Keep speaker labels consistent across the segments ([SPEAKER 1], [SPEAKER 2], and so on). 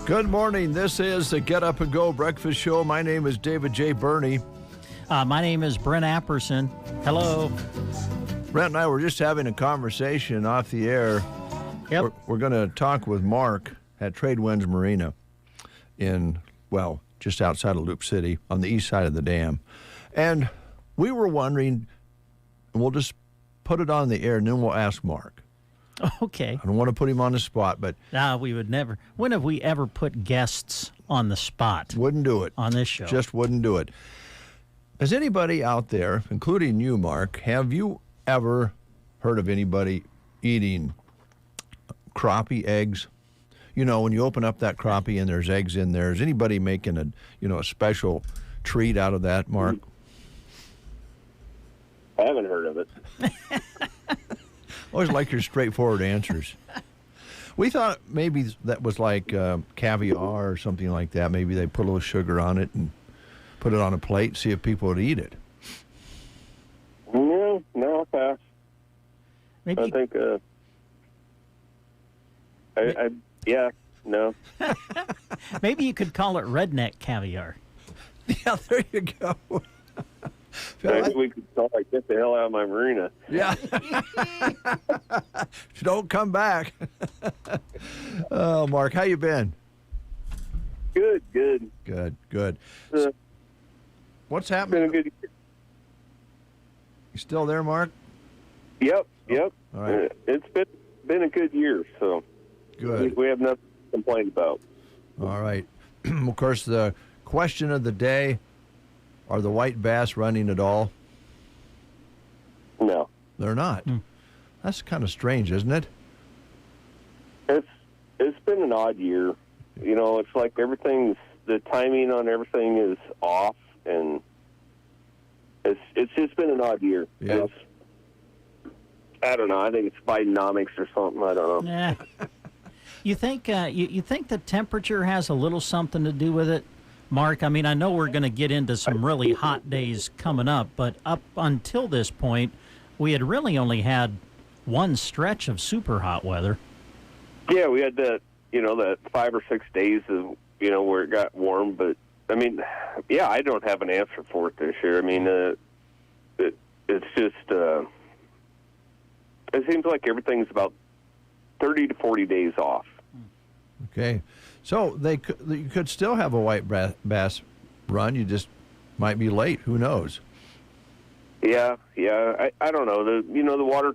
[SPEAKER 1] Good morning. This is the Get Up and Go Breakfast Show. My name is David J. Burney.
[SPEAKER 2] My name is Brent Apperson. Hello.
[SPEAKER 1] Brent and I were just having a conversation off the air.
[SPEAKER 2] Yep.
[SPEAKER 1] We're going to talk with Mark at Tradewinds Marina in, well, just outside of Loop City on the east side of the dam. And we were wondering, and we'll just put it on the air and then we'll ask Mark.
[SPEAKER 2] Okay.
[SPEAKER 1] I don't want to put him on the spot, but...
[SPEAKER 2] we would never. When have we ever put guests on the spot?
[SPEAKER 1] Wouldn't do it.
[SPEAKER 2] On this show.
[SPEAKER 1] Just wouldn't do it. Has anybody out there, including you, Mark, have you ever heard of anybody eating crappie eggs? You know, when you open up that crappie and there's eggs in there, is anybody making a special treat out of that, Mark?
[SPEAKER 3] I haven't heard of it.
[SPEAKER 1] Always like your straightforward answers. We thought maybe that was like caviar or something like that. Maybe they put a little sugar on it and put it on a plate, see if people would eat it.
[SPEAKER 3] No, I'll pass.
[SPEAKER 2] Maybe
[SPEAKER 3] I think, no.
[SPEAKER 2] Maybe you could call it redneck caviar.
[SPEAKER 1] Yeah, there you go.
[SPEAKER 3] Maybe we could call it "Get the hell out of my marina."
[SPEAKER 1] Yeah. Don't come back. Oh, Mark, how you been?
[SPEAKER 3] Good.
[SPEAKER 1] Good. What's
[SPEAKER 3] Been a
[SPEAKER 1] happening?
[SPEAKER 3] good year.
[SPEAKER 1] You still there, Mark?
[SPEAKER 3] Yep.
[SPEAKER 1] All right.
[SPEAKER 3] It's been a good year, so
[SPEAKER 1] Good.
[SPEAKER 3] we have nothing to complain about.
[SPEAKER 1] All right. Of course, the question of the day, are the white bass running at all?
[SPEAKER 3] No,
[SPEAKER 1] They're not. That's kind of strange, isn't it?
[SPEAKER 3] it's been an odd year. You know, it's like the timing on everything is off, and it's just been an odd year.
[SPEAKER 1] Yeah.
[SPEAKER 3] I don't know. I think it's Bidenomics or something. I don't know.
[SPEAKER 2] Yeah. You think you think the temperature has a little something to do with it, Mark? I mean, I know we're going to get into some really hot days coming up, but up until this point, we had really only had one stretch of super hot weather.
[SPEAKER 3] Yeah, we had that 5 or 6 days of, where it got warm. But, I mean, yeah, I don't have an answer for it this year. I mean, it's just, it seems like everything's about 30 to 40 days off.
[SPEAKER 1] Okay. So you could still have a white bass run. You just might be late. Who knows?
[SPEAKER 3] Yeah. I don't know. The water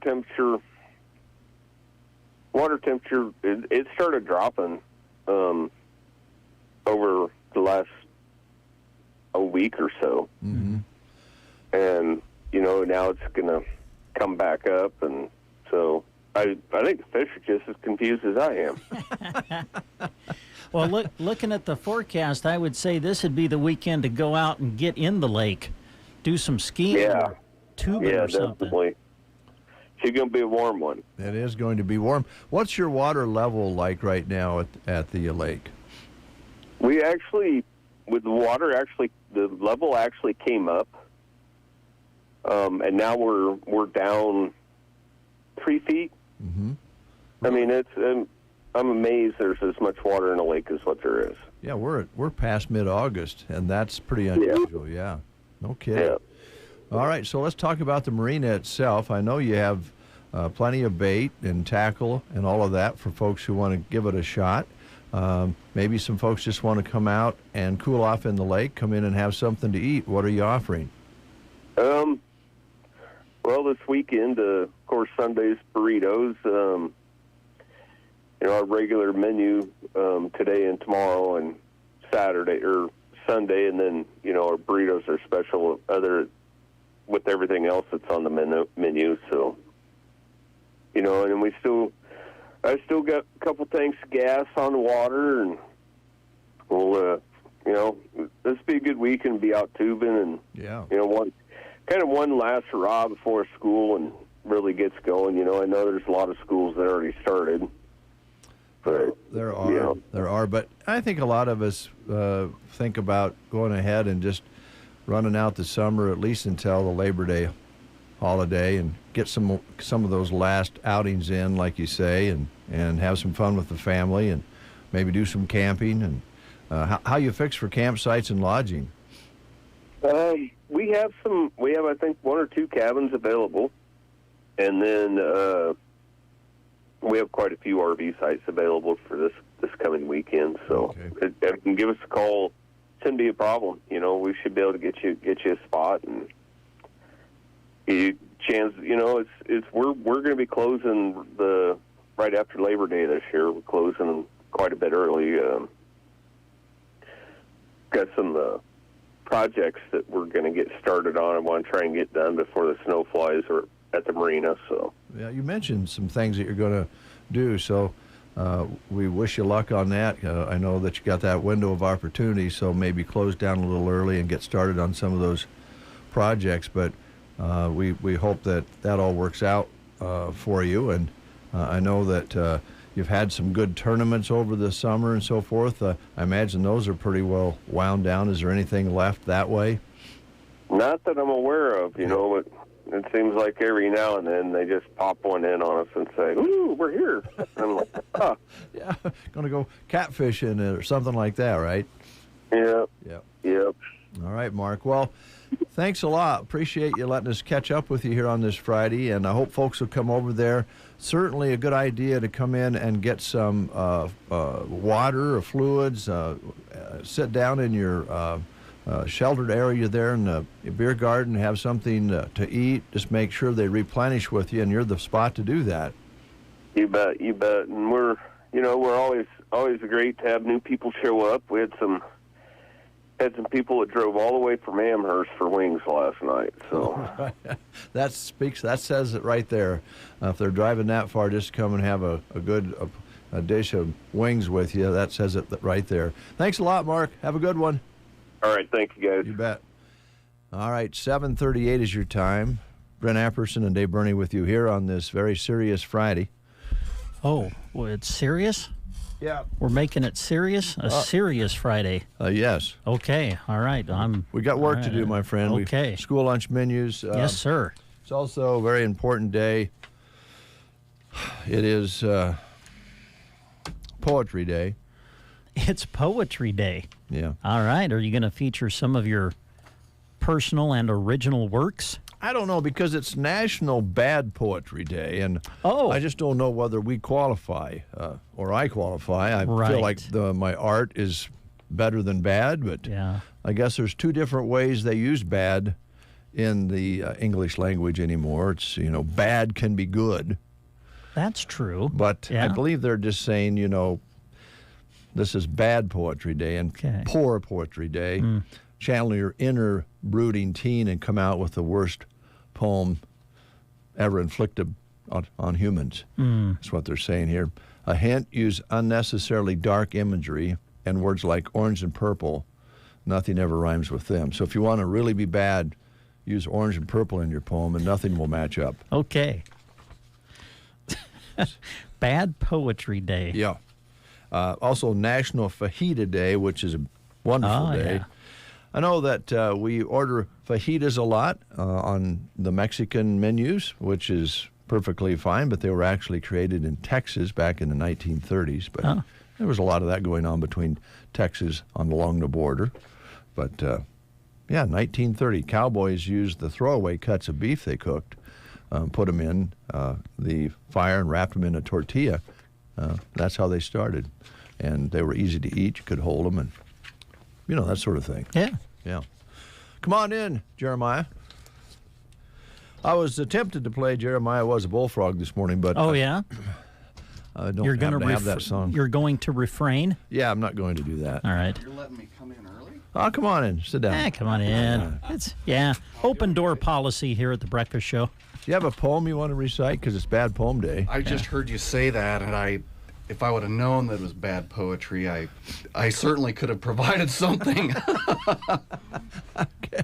[SPEAKER 3] temperature, it started dropping over the last a week or so.
[SPEAKER 1] Mm-hmm.
[SPEAKER 3] And, now it's going to come back up. And so I think the fish are just as confused as I am.
[SPEAKER 2] Well, looking at the forecast, I would say this would be the weekend to go out and get in the lake, do some skiing, or tubing or something.
[SPEAKER 3] Definitely. It's going to be a warm one.
[SPEAKER 1] It is going to be warm. What's your water level like right now at the lake?
[SPEAKER 3] We actually, with the water, the level actually came up, and now we're down 3 feet.
[SPEAKER 1] Mm-hmm.
[SPEAKER 3] I mean, I'm amazed there's as much water in the lake as what there is.
[SPEAKER 1] Yeah, we're past mid-August, and that's pretty unusual. Yeah, no kidding.
[SPEAKER 3] Yeah.
[SPEAKER 1] All right, so let's talk about the marina itself. I know you have plenty of bait and tackle and all of that for folks who want to give it a shot. Maybe some folks just want to come out and cool off in the lake, come in and have something to eat. What are you offering?
[SPEAKER 3] Well, this weekend, of course, Sunday's burritos. Our regular menu today and tomorrow and Saturday or Sunday, and then our burritos are special with everything else that's on the menu. So, and then I still got a couple tanks of gas on the water, and we'll this will be a good week and be out tubing and one last hurrah before school and really gets going. I know there's a lot of schools that already started. But,
[SPEAKER 1] there are, but I think a lot of us think about going ahead and just running out the summer at least until the Labor Day holiday and get some of those last outings in, like you say, and have some fun with the family and maybe do some camping. And how you fix for campsites and lodging?
[SPEAKER 3] We have I think 1 or 2 cabins available, and then we have quite a few RV sites available for this coming weekend. So if you can give us a call, shouldn't be a problem. We should be able to get you a spot, and we're going to be closing right after Labor Day this year. We're closing quite a bit early. Got some projects that we're going to get started on and want to try and get done before the snow flies or at the marina. So
[SPEAKER 1] yeah, you mentioned some things that you're going to do, so we wish you luck on that. I know that you got that window of opportunity, so maybe close down a little early and get started on some of those projects, but we hope that all works out for you. And I know that you've had some good tournaments over the summer and so forth. I imagine those are pretty well wound down. Is there anything left that way?
[SPEAKER 3] Not that I'm aware of, but it seems like every now and then they just pop one in on us and say, "Ooh, we're here." And I'm like, "Oh,
[SPEAKER 1] yeah, going to go catfishing or something like that, right?"
[SPEAKER 3] Yep.
[SPEAKER 1] All right, Mark. Well, thanks a lot. Appreciate you letting us catch up with you here on this Friday, and I hope folks will come over there. Certainly a good idea to come in and get some water or fluids, sit down in your sheltered area there in the beer garden, have something to eat. Just make sure they replenish with you, and you're the spot to do that.
[SPEAKER 3] You bet. And we're always great to have new people show up. We had some people that drove all the way from Amherst for wings last night. So
[SPEAKER 1] that says it right there. If they're driving that far just to come and have a good dish of wings with you, that says it right there. Thanks a lot, Mark. Have a good one.
[SPEAKER 3] All right, thank you, guys.
[SPEAKER 1] You bet. All right, 7:38 is your time. Brent Apperson and Dave Burney with you here on this very serious Friday.
[SPEAKER 2] Oh, well, it's serious?
[SPEAKER 1] Yeah.
[SPEAKER 2] We're making it serious? A serious Friday?
[SPEAKER 1] Yes.
[SPEAKER 2] Okay, all right.
[SPEAKER 1] We got work to do, my friend.
[SPEAKER 2] Okay.
[SPEAKER 1] School lunch menus.
[SPEAKER 2] Yes, sir.
[SPEAKER 1] It's also a very important day. It is Poetry Day.
[SPEAKER 2] It's Poetry Day.
[SPEAKER 1] Yeah.
[SPEAKER 2] All right. Are you going to feature some of your personal and original works?
[SPEAKER 1] I don't know, because it's National Bad Poetry Day, and I just don't know whether we qualify or I qualify. I feel like my art is better than bad, but I guess there's 2 different ways they use bad in the English language anymore. It's, bad can be good.
[SPEAKER 2] That's true.
[SPEAKER 1] But I believe they're just saying, this is Bad Poetry Day and Poor Poetry Day. Channel your inner brooding teen and come out with the worst poem ever inflicted on humans. That's what they're saying here. A hint, use unnecessarily dark imagery and words like orange and purple. Nothing ever rhymes with them. So if you want to really be bad, use orange and purple in your poem and nothing will match up.
[SPEAKER 2] Okay. Bad Poetry Day.
[SPEAKER 1] Yeah. Also National Fajita Day, which is a wonderful day.
[SPEAKER 2] Yeah.
[SPEAKER 1] I know that we order fajitas a lot on the Mexican menus, which is perfectly fine, but they were actually created in Texas back in the 1930s. But there was a lot of that going on between Texas along the border. But, 1930, cowboys used the throwaway cuts of beef they cooked, put them in the fire and wrapped them in a tortilla. That's how they started. And they were easy to eat. You could hold them and, that sort of thing.
[SPEAKER 2] Yeah.
[SPEAKER 1] Yeah. Come on in, Jeremiah. I was tempted to play Jeremiah Was a Bullfrog this morning, but
[SPEAKER 2] Oh, yeah?
[SPEAKER 1] I don't have that song.
[SPEAKER 2] You're going to refrain?
[SPEAKER 1] Yeah, I'm not going to do that.
[SPEAKER 2] All right.
[SPEAKER 4] You're letting me come in early?
[SPEAKER 1] Oh, come on in. Sit down.
[SPEAKER 2] Come on in. It's open door policy here at the Breakfast Show.
[SPEAKER 1] Do you have a poem you want to recite? Because it's Bad Poem Day.
[SPEAKER 4] I just heard you say that, and if I would have known that it was bad poetry, I certainly could have provided something.
[SPEAKER 1] Okay.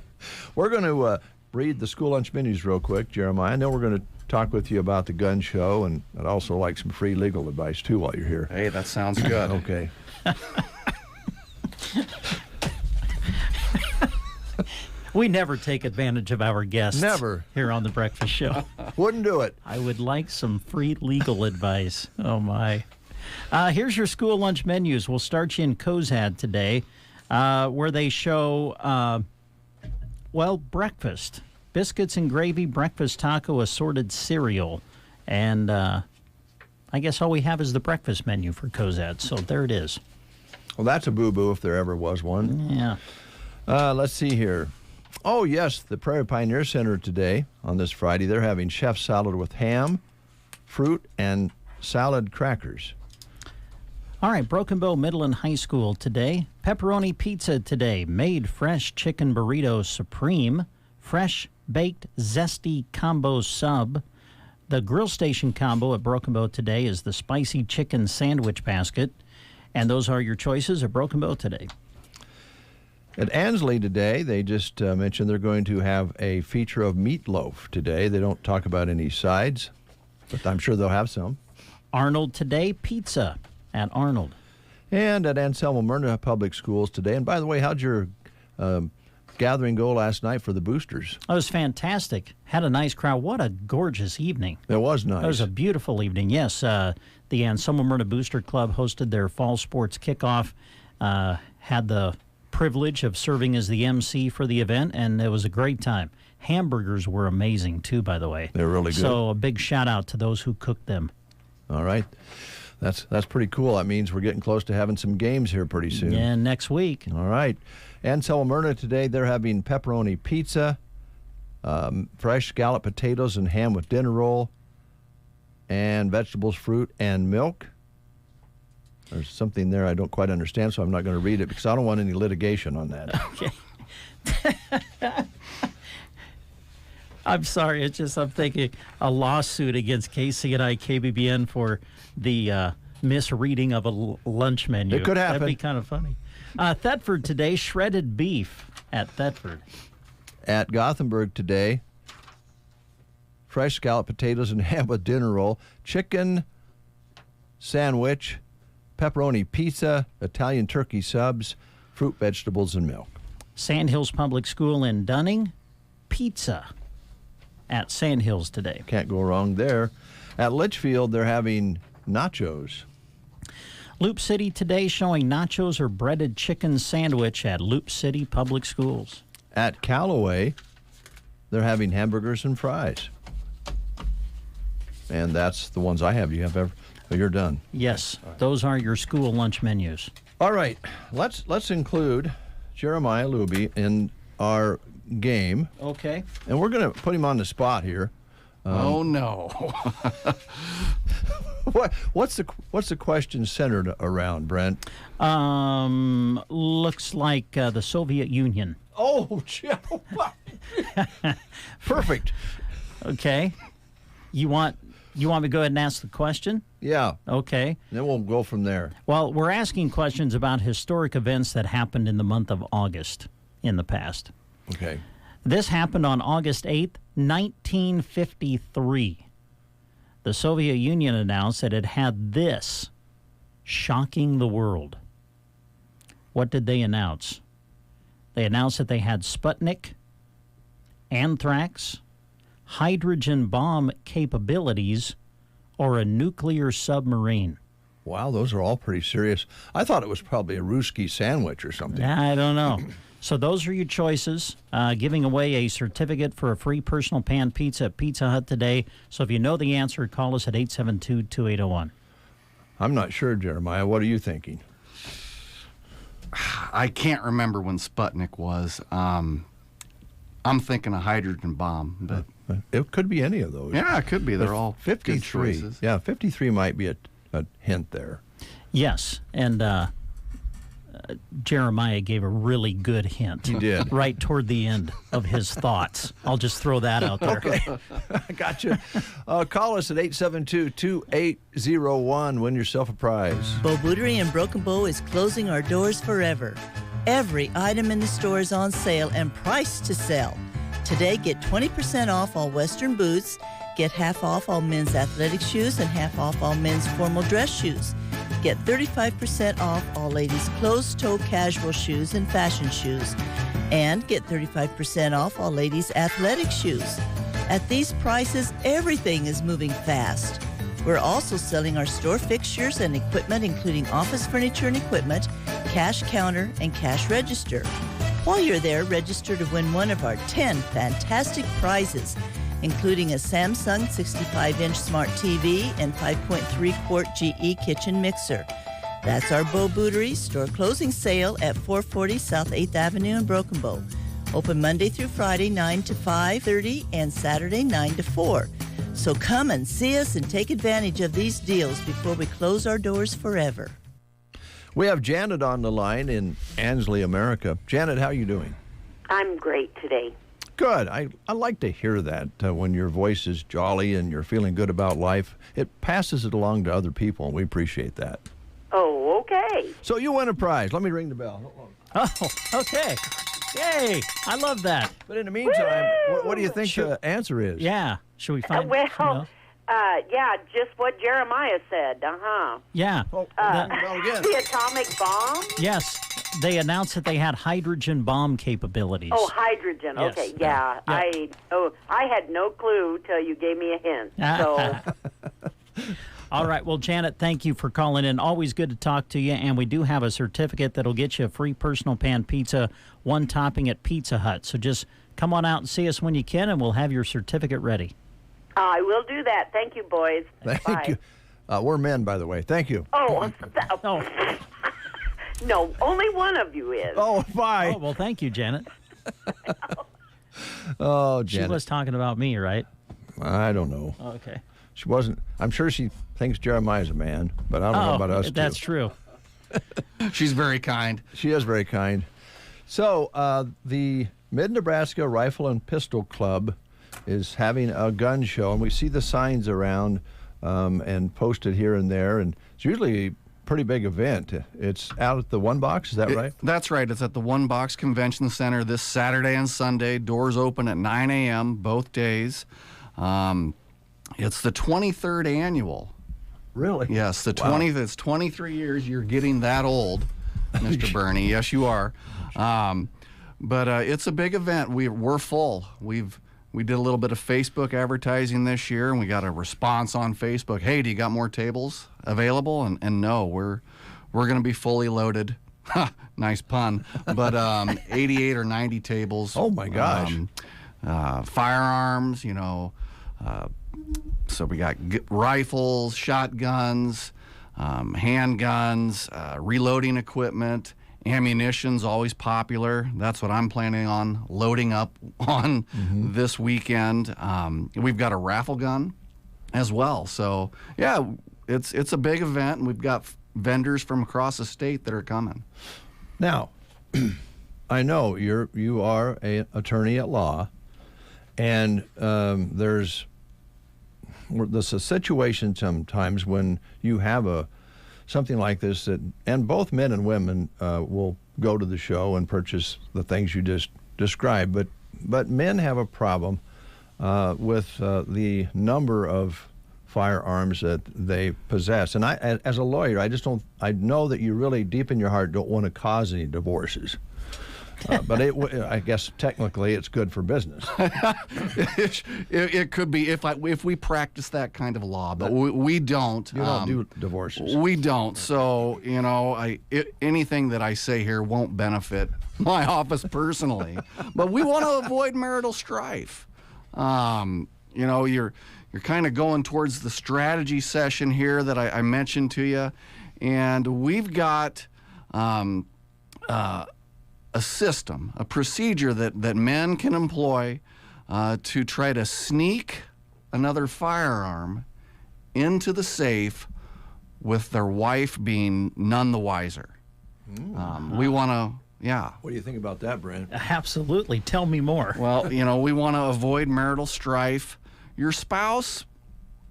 [SPEAKER 1] We're going to read the school lunch menus real quick, Jeremiah, and then we're going to talk with you about the gun show, and I'd also like some free legal advice, too, while you're here.
[SPEAKER 4] Hey, that sounds good.
[SPEAKER 1] Okay.
[SPEAKER 2] We never take advantage of our guests.
[SPEAKER 1] Never.
[SPEAKER 2] Here on the Breakfast Show.
[SPEAKER 1] Wouldn't do it.
[SPEAKER 2] I would like some free legal advice. Oh, my. Here's your school lunch menus. We'll start you in Cozad today, where they show, breakfast. Biscuits and gravy, breakfast taco, assorted cereal. And I guess all we have is the breakfast menu for Cozad. So there it is.
[SPEAKER 1] Well, that's a boo-boo if there ever was one.
[SPEAKER 2] Yeah.
[SPEAKER 1] Let's see here. Oh, yes, the Prairie Pioneer Center today, on this Friday, they're having chef salad with ham, fruit, and salad crackers.
[SPEAKER 2] All right, Broken Bow Middle and High School today. Pepperoni pizza today. Made fresh chicken burrito supreme. Fresh baked zesty combo sub. The grill station combo at Broken Bow today is the spicy chicken sandwich basket. And those are your choices at Broken Bow today.
[SPEAKER 1] At Ansley today, they just mentioned they're going to have a feature of meatloaf today. They don't talk about any sides, but I'm sure they'll have some.
[SPEAKER 2] Arnold today, pizza at Arnold.
[SPEAKER 1] And at Anselmo Myrna Public Schools today. And by the way, how'd your gathering go last night for the boosters?
[SPEAKER 2] It was fantastic. Had a nice crowd. What a gorgeous evening.
[SPEAKER 1] It was nice.
[SPEAKER 2] It was a beautiful evening. Yes, the Anselmo Myrna Booster Club hosted their fall sports kickoff. Had the privilege of serving as the MC for the event, and it was a great time. Hamburgers were amazing, too, by the way.
[SPEAKER 1] They're really good.
[SPEAKER 2] So a big shout-out to those who cooked them.
[SPEAKER 1] All right. That's pretty cool. That means we're getting close to having some games here pretty soon.
[SPEAKER 2] Yeah, next week.
[SPEAKER 1] All right. Anselmo Myrna today, they're having pepperoni pizza, fresh scalloped potatoes and ham with dinner roll, and vegetables, fruit, and milk. There's something there I don't quite understand, so I'm not going to read it because I don't want any litigation on that.
[SPEAKER 2] Okay. I'm sorry. It's just I'm thinking a lawsuit against KCNI KBBN for the misreading of a lunch menu.
[SPEAKER 1] It could happen.
[SPEAKER 2] That'd be kind of funny. Thetford today, shredded beef at Thetford.
[SPEAKER 1] At Gothenburg today, fresh scalloped potatoes and ham with dinner roll, chicken sandwich, pepperoni pizza, Italian turkey subs, fruit, vegetables, and milk.
[SPEAKER 2] Sandhills Public School in Dunning, pizza at Sandhills today.
[SPEAKER 1] Can't go wrong there. At Litchfield, they're having nachos.
[SPEAKER 2] Loop City today showing nachos or breaded chicken sandwich at Loop City Public Schools.
[SPEAKER 1] At Callaway, they're having hamburgers and fries. And that's the ones I have. You have ever? You're done.
[SPEAKER 2] Yes, those are your school lunch menus.
[SPEAKER 1] All right, let's include Jeremiah Luby in our game.
[SPEAKER 2] Okay.
[SPEAKER 1] And we're going to put him on the spot here.
[SPEAKER 4] Oh, no.
[SPEAKER 1] What's the question centered around, Brent?
[SPEAKER 2] Looks like the Soviet Union.
[SPEAKER 1] Oh, perfect.
[SPEAKER 2] Okay. You want me to go ahead and ask the question?
[SPEAKER 1] Yeah.
[SPEAKER 2] Okay.
[SPEAKER 1] Then we'll go from there.
[SPEAKER 2] Well, we're asking questions about historic events that happened in the month of August in the past.
[SPEAKER 1] Okay.
[SPEAKER 2] This happened on August 8th, 1953. The Soviet Union announced that it had this shocking the world. What did they announce? They announced that they had Sputnik, anthrax, hydrogen bomb capabilities, or a nuclear submarine.
[SPEAKER 1] Wow, those are all pretty serious. I thought it was probably a Ruski sandwich or something.
[SPEAKER 2] I don't know. So those are your choices. Giving away a certificate for a free personal pan pizza at Pizza Hut today. So if you know the answer, call us at 872-2801.
[SPEAKER 1] I'm not sure, Jeremiah. What are you thinking?
[SPEAKER 4] I can't remember when Sputnik was. I'm thinking a hydrogen bomb, but
[SPEAKER 1] it could be any of those.
[SPEAKER 4] yeah, it could be. They're all
[SPEAKER 1] 53.
[SPEAKER 4] good choices.
[SPEAKER 1] Yeah, 53 might be a hint there.
[SPEAKER 2] Yes, and Jeremiah gave a really good hint.
[SPEAKER 1] He did.
[SPEAKER 2] Right toward the end of his thoughts. I'll just throw that out there.
[SPEAKER 1] Okay. I got you. Call us at 872-2801. Win yourself a prize.
[SPEAKER 5] Bo Bootery in Broken Bow is closing our doors forever. Every item in the store is on sale and priced to sell. Today, get 20% off all Western boots, get half off all men's athletic shoes, and half off all men's formal dress shoes. Get 35% off all ladies' closed-toe casual shoes and fashion shoes. And get 35% off all ladies' athletic shoes. At these prices, everything is moving fast. We're also selling our store fixtures and equipment, including office furniture and equipment, cash counter, and cash register. While you're there, register to win one of our 10 fantastic prizes, including a Samsung 65-inch smart TV and 5.3-quart GE kitchen mixer. That's our Bo Bootery store closing sale at 440 South 8th Avenue in Broken Bow. Open Monday through Friday, 9 to 5:30, and Saturday, 9 to 4. So come and see us and take advantage of these deals before we close our doors forever.
[SPEAKER 1] We have Janet on the line in Ansley, America. Janet, how are you doing?
[SPEAKER 6] I'm great today.
[SPEAKER 1] Good. I like to hear that when your voice is jolly and you're feeling good about life. It passes it along to other people, and we appreciate that.
[SPEAKER 6] Oh, okay.
[SPEAKER 1] So you win a prize. Let me ring the bell. Hold on.
[SPEAKER 2] Oh, okay. Yay. I love that.
[SPEAKER 1] But in the meantime, what do you think the answer is?
[SPEAKER 2] Yeah. Should we find
[SPEAKER 6] yeah, just what Jeremiah said.
[SPEAKER 2] Yeah.
[SPEAKER 1] Oh, well, again.
[SPEAKER 6] The atomic bomb?
[SPEAKER 2] Yes. They announced that they had hydrogen bomb capabilities.
[SPEAKER 6] Oh, hydrogen.
[SPEAKER 2] Yes.
[SPEAKER 6] Okay, yeah. I had no clue till you gave me a hint. So
[SPEAKER 2] All right. Well, Janet, thank you for calling in. Always good to talk to you. And we do have a certificate that'll get you a free personal pan pizza, one topping at Pizza Hut. So just come on out and see us when you can, and we'll have your certificate ready.
[SPEAKER 6] I will do that. Thank you, boys.
[SPEAKER 1] Thank
[SPEAKER 6] Bye.
[SPEAKER 1] you. We're men, by the way. Thank you.
[SPEAKER 6] Oh,
[SPEAKER 2] Oh,
[SPEAKER 6] no, only one of you is.
[SPEAKER 1] Oh, bye.
[SPEAKER 2] oh well, thank you, Janet.
[SPEAKER 1] Oh,
[SPEAKER 2] She
[SPEAKER 1] Janet.
[SPEAKER 2] was talking about me, right?
[SPEAKER 1] I don't know.
[SPEAKER 2] Okay.
[SPEAKER 1] She wasn't. I'm sure she thinks Jeremiah's a man, but I don't know about us
[SPEAKER 2] That's
[SPEAKER 1] two.
[SPEAKER 2] true.
[SPEAKER 4] She's very kind.
[SPEAKER 1] She is very kind. So the Mid-Nebraska Rifle and Pistol Club is having a gun show, and we see the signs around and posted here and there, and it's usually a pretty big event. It's out at the One Box, is that right?
[SPEAKER 4] That's right. It's at the One Box Convention Center this Saturday and Sunday. Doors open at 9 a.m. both days. It's the 23rd annual.
[SPEAKER 1] Really?
[SPEAKER 4] Yes, the
[SPEAKER 1] Wow.
[SPEAKER 4] 20th. It's 23 years. You're getting that old, Mr. Bernie. Yes, you are. But it's a big event. We're full. We did a little bit of Facebook advertising this year, and we got a response on Facebook. Hey, do you got more tables available? And no, we're going to be fully loaded. Nice pun. But 88 or 90 tables.
[SPEAKER 1] Oh my gosh.
[SPEAKER 4] Firearms, so we got rifles, shotguns, handguns, reloading equipment. Ammunition's always popular. That's what I'm planning on loading up on this weekend. We've got a raffle gun as well. So, yeah, it's a big event, and we've got vendors from across the state that are coming.
[SPEAKER 1] Now, I know you are an attorney at law, and there's a situation sometimes when you have something like this, and both men and women will go to the show and purchase the things you just described, but men have a problem with the number of firearms that they possess. And I, as a lawyer, I know that you really deep in your heart don't want to cause any divorces. But I guess technically it's good for business.
[SPEAKER 4] It could be if we practice that kind of law, but we don't.
[SPEAKER 1] You don't do divorces.
[SPEAKER 4] We don't. So anything that I say here won't benefit my office personally. But we want to avoid marital strife. You're kind of going towards the strategy session here that I mentioned to you, and we've got system, a procedure that men can employ to try to sneak another firearm into the safe with their wife being none the wiser. We want to, yeah.
[SPEAKER 1] What do you think about that, Brent?
[SPEAKER 2] Absolutely. Tell me more.
[SPEAKER 4] Well, we want to avoid marital strife. Your spouse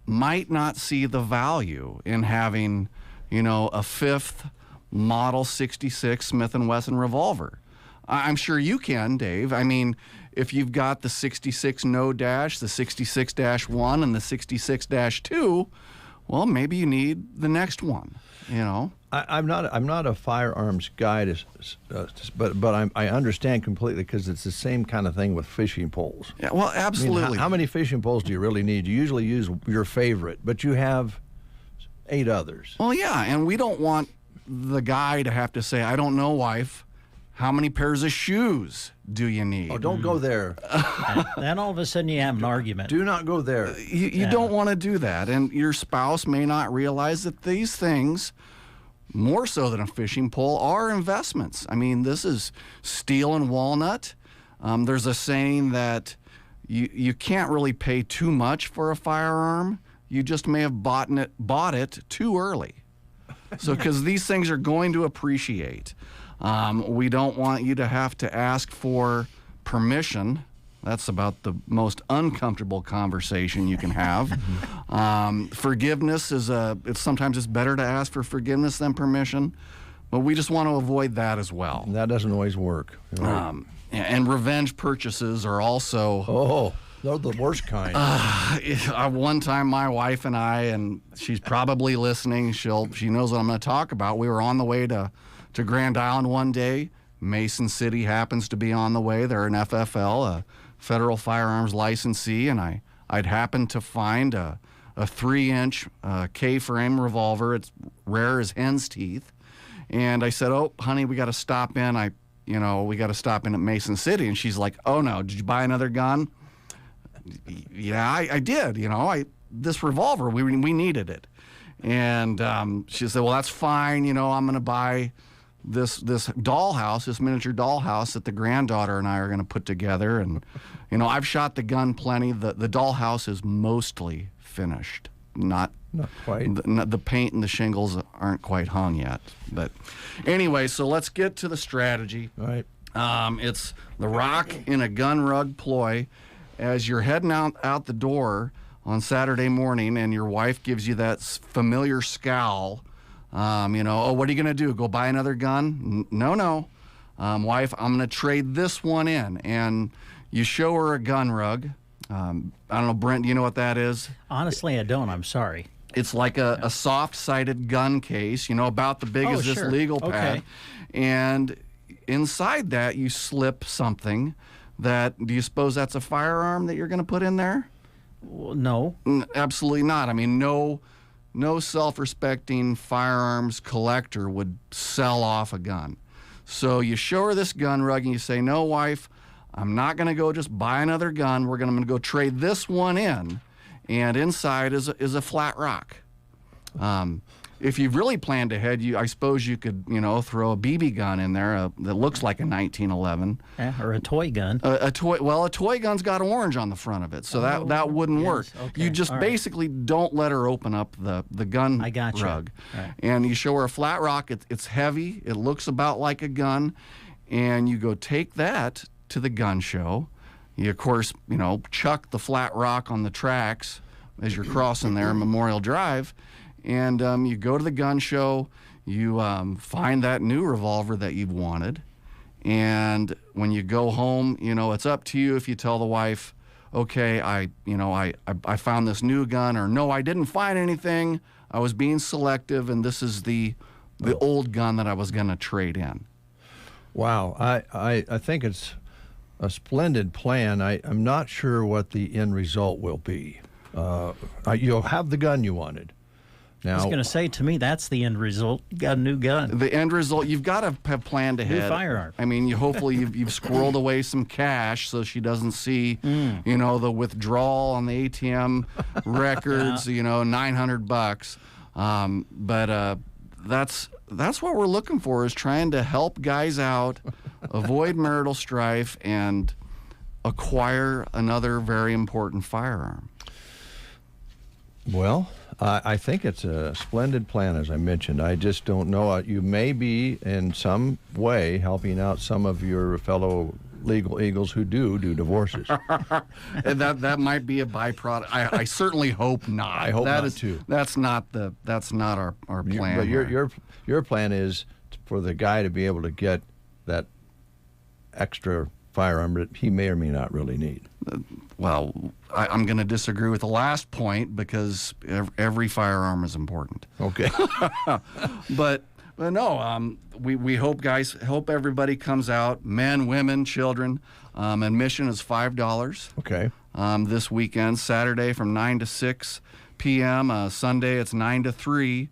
[SPEAKER 4] might not see the value in having, a fifth Model 66 Smith & Wesson revolver. I'm sure you can, Dave. I mean, if you've got the 66 No Dash, the 66-1, and the 66-2, well, maybe you need the next one,
[SPEAKER 1] I'm not a firearms guy, but I understand completely, because it's the same kind of thing with fishing poles.
[SPEAKER 4] Yeah, well, absolutely.
[SPEAKER 1] I mean, how many fishing poles do you really need? You usually use your favorite, but you have 8 others.
[SPEAKER 4] Well, yeah, and we don't want the guy to have to say, I don't know, wife, how many pairs of shoes do you need?
[SPEAKER 1] Oh, don't go there.
[SPEAKER 2] Then all of a sudden you have an argument.
[SPEAKER 1] Do not go there.
[SPEAKER 4] You don't want to do that, and your spouse may not realize that these things, more so than a fishing pole, are investments. I mean, this is steel and walnut. There's a saying that you can't really pay too much for a firearm. You just may have bought it too early. So, because these things are going to appreciate. We don't want you to have to ask for permission. That's about the most uncomfortable conversation you can have. Forgiveness sometimes it's better to ask for forgiveness than permission, but we just want to avoid that as well.
[SPEAKER 1] That doesn't always work. Right?
[SPEAKER 4] And revenge purchases are also...
[SPEAKER 1] Oh, they're the worst kind.
[SPEAKER 4] One time my wife and I, and she's probably listening, she knows what I'm going to talk about. We were on the way to Grand Island one day. Mason City happens to be on the way. They're an FFL, a federal firearms licensee, and I'd happened to find a 3-inch K-frame revolver. It's rare as hen's teeth. And I said, "Oh, honey, we got to stop in. We got to stop in at Mason City." And she's like, "Oh no, did you buy another gun?" Yeah, I did. This revolver, we needed it. And she said, "Well, that's fine. I'm going to buy this dollhouse, this miniature dollhouse that the granddaughter and I are going to put together." And I've shot the gun plenty. The dollhouse is mostly finished, not
[SPEAKER 1] quite.
[SPEAKER 4] The paint and the shingles aren't quite hung yet. But anyway, so let's get to the strategy.
[SPEAKER 1] All right.
[SPEAKER 4] It's the rock in a gun rug ploy. As you're heading out the door on Saturday morning, and your wife gives you that familiar scowl. "Oh, what are you going to do? Go buy another gun?" No. Wife, I'm going to trade this one in. And you show her a gun rug. I don't know, Brent, do you know what that is?
[SPEAKER 2] Honestly, I don't. I'm sorry.
[SPEAKER 4] It's like a soft-sided gun case, about the big as this legal pad.
[SPEAKER 2] Okay.
[SPEAKER 4] And inside that, you slip something do you suppose that's a firearm that you're going to put in there?
[SPEAKER 2] Well, no.
[SPEAKER 4] Absolutely not. I mean, no self-respecting firearms collector would sell off a gun. So you show her this gun rug and you say, "No, wife, I'm not going to go just buy another gun. I'm going to go trade this one in, and inside is a flat rock." If you really planned ahead, I suppose you could, throw a BB gun in there that looks like a 1911.
[SPEAKER 2] Yeah, or a toy gun.
[SPEAKER 4] A toy gun's got orange on the front of it, so that wouldn't work.
[SPEAKER 2] Okay.
[SPEAKER 4] You just basically don't let her open up the gun rug.
[SPEAKER 2] Right.
[SPEAKER 4] And you show her a flat rock. It's heavy. It looks about like a gun. And you go take that to the gun show. You, of course, chuck the flat rock on the tracks as you're crossing there, Memorial Drive. And you go to the gun show, you find that new revolver that you've wanted, and when you go home, it's up to you if you tell the wife, "Okay, I found this new gun," or "No, I didn't find anything. I was being selective, and this is the old gun that I was going to trade in."
[SPEAKER 1] Wow, I think it's a splendid plan. I'm not sure what the end result will be. You'll have the gun you wanted. Now,
[SPEAKER 2] I was going to say, to me, that's the end result. You got a new gun.
[SPEAKER 4] The end result, you've got to have planned ahead.
[SPEAKER 2] New firearm.
[SPEAKER 4] I mean, hopefully you've squirreled away some cash so she doesn't see, the withdrawal on the ATM records, $900. But that's what we're looking for, is trying to help guys out avoid marital strife, and acquire another very important firearm.
[SPEAKER 1] Well, I think it's a splendid plan, as I mentioned. I just don't know. You may be in some way helping out some of your fellow legal eagles who do divorces.
[SPEAKER 4] And that might be a byproduct. I certainly hope not.
[SPEAKER 1] I hope not too.
[SPEAKER 4] That's not our plan.
[SPEAKER 1] But your plan is for the guy to be able to get that extra firearm that he may or may not really need.
[SPEAKER 4] Well, I'm going to disagree with the last point because every firearm is important.
[SPEAKER 1] Okay.
[SPEAKER 4] But no, we hope everybody comes out, men, women, children. Admission is $5.
[SPEAKER 1] Okay.
[SPEAKER 4] This weekend, Saturday from 9 to 6 p.m. Sunday it's 9 to 3.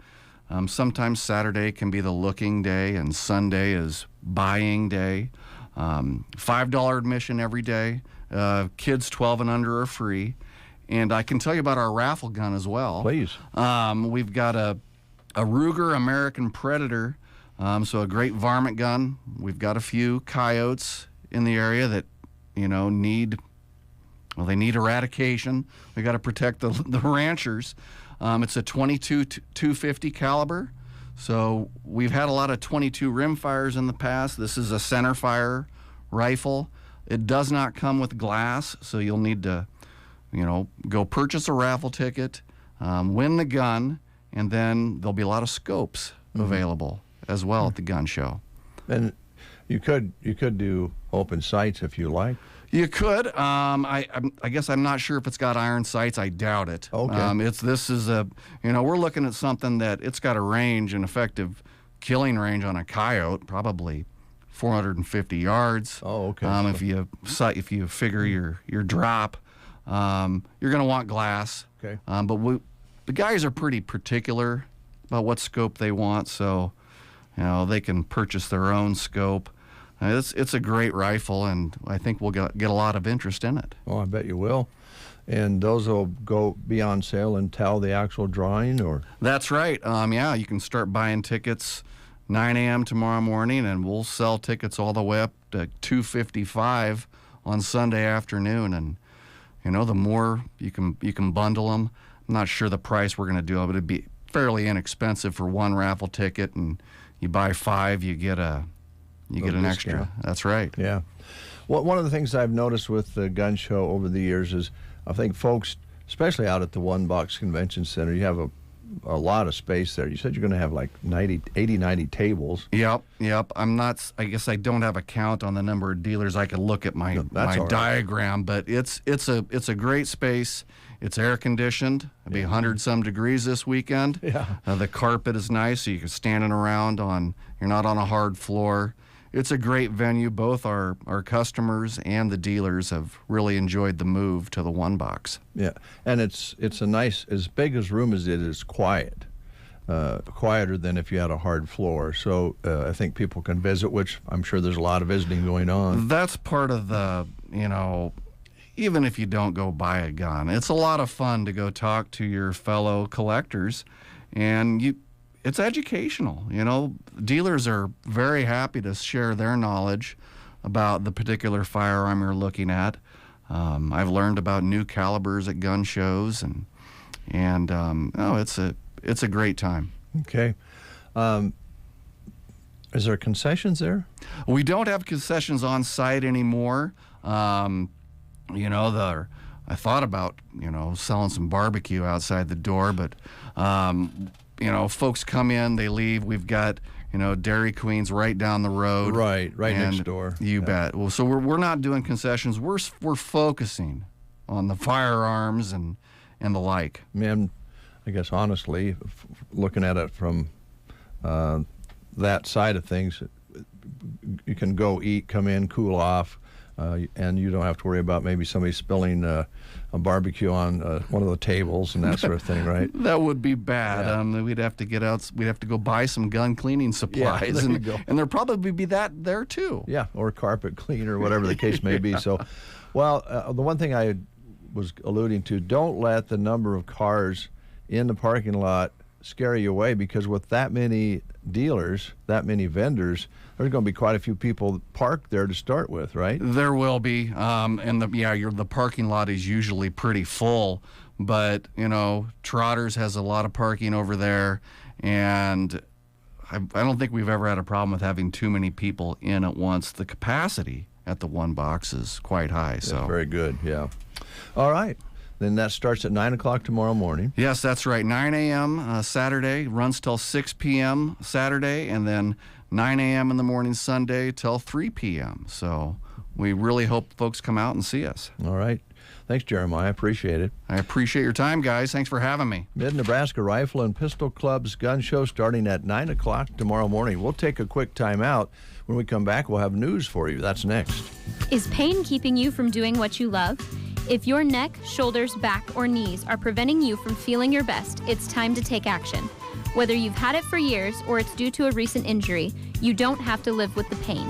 [SPEAKER 4] Sometimes Saturday can be the looking day, and Sunday is buying day. $5 admission every day. Kids 12 and under are free. And I can tell you about our raffle gun as well.
[SPEAKER 1] Please.
[SPEAKER 4] We've got a Ruger American Predator, so a great varmint gun. We've got a few coyotes in the area that, need eradication. We got to protect the ranchers. It's a 22 250 caliber. So we've had a lot of 22 rimfires in the past. This is a center fire rifle. It does not come with glass, so you'll need to, go purchase a raffle ticket, win the gun, and then there'll be a lot of scopes available as well at the gun show. And
[SPEAKER 1] you could do open sights if you like.
[SPEAKER 4] You could. I guess I'm not sure if it's got iron sights. I doubt it.
[SPEAKER 1] Okay.
[SPEAKER 4] We're looking at something that it's got a range, an effective killing range on a coyote, probably 450 yards.
[SPEAKER 1] Oh, okay.
[SPEAKER 4] If you figure your drop, you're going to want glass.
[SPEAKER 1] Okay.
[SPEAKER 4] But the guys are pretty particular about what scope they want, so they can purchase their own scope. It's a great rifle, and I think we'll get a lot of interest in it.
[SPEAKER 1] Oh, I bet you will. And those will be on sale until the actual drawing, or?
[SPEAKER 4] That's right. You can start buying tickets 9 a.m. tomorrow morning, and we'll sell tickets all the way up to $255 on Sunday afternoon. And the more you can bundle them. I'm not sure the price we're going to do, but it'd be fairly inexpensive for one raffle ticket, and you buy 5, you get an extra. That's right.
[SPEAKER 1] Yeah. Well, one of the things I've noticed with the gun show over the years is I think folks, especially out at the One Box Convention Center, you have a lot of space there. You said you're going to have like 90 tables.
[SPEAKER 4] Yep. I guess I don't have a count on the number of dealers. I could look at my diagram, but it's a great space. It's air conditioned. It'll be 100-some degrees this weekend.
[SPEAKER 1] Yeah.
[SPEAKER 4] The carpet is nice, so you can standing around you're not on a hard floor. It's a great venue. Both our customers and the dealers have really enjoyed the move to the One Box.
[SPEAKER 1] Yeah, and it's a nice, as big as room as it is, quiet. Quieter than if you had a hard floor. So I think people can visit, which I'm sure there's a lot of visiting going on.
[SPEAKER 4] That's part of the, even if you don't go buy a gun, it's a lot of fun to go talk to your fellow collectors, and it's educational. Dealers are very happy to share their knowledge about the particular firearm you're looking at. I've learned about new calibers at gun shows, and it's a great time.
[SPEAKER 1] Okay. Is there concessions there?
[SPEAKER 4] We don't have concessions on site anymore. I thought about, selling some barbecue outside the door, but, folks come in, they leave. We've got, Dairy Queen's right down the road.
[SPEAKER 1] Right next door.
[SPEAKER 4] You bet. Well, so we're not doing concessions. We're focusing on the firearms and the like.
[SPEAKER 1] Man, I guess honestly, looking at it from that side of things, you can go eat, come in, cool off, and you don't have to worry about maybe somebody spilling a barbecue on one of the tables and that sort of thing, right?
[SPEAKER 4] That would be bad. Yeah. We'd have to get out. We'd have to go buy some gun cleaning supplies, and there'll probably be that there too.
[SPEAKER 1] Yeah, or carpet cleaner, whatever the case may be. So, well, the one thing I was alluding to: don't let the number of cars in the parking lot scare you away, because with that many dealers, that many vendors, there's going to be quite a few people parked there to start with, right?
[SPEAKER 4] There will be, and the parking lot is usually pretty full, but Trotters has a lot of parking over there, and I don't think we've ever had a problem with having too many people in at once. The capacity at the one box is quite high. So
[SPEAKER 1] that's very good, yeah. All right. Then that starts at 9 o'clock tomorrow morning.
[SPEAKER 4] Yes, that's right. 9 a.m. Saturday, runs till 6 p.m. Saturday, and then 9 a.m. in the morning Sunday till 3 p.m. So we really hope folks come out and see us.
[SPEAKER 1] All right. Thanks, Jeremiah. I appreciate it.
[SPEAKER 4] I appreciate your time, guys. Thanks for having me.
[SPEAKER 1] Mid-Nebraska Rifle and Pistol Club's gun show starting at 9 o'clock tomorrow morning. We'll take a quick time out. When we come back, we'll have news for you. That's next.
[SPEAKER 7] Is pain keeping you from doing what you love? If your neck, shoulders, back, or knees are preventing you from feeling your best, it's time to take action. Whether you've had it for years or it's due to a recent injury, you don't have to live with the pain.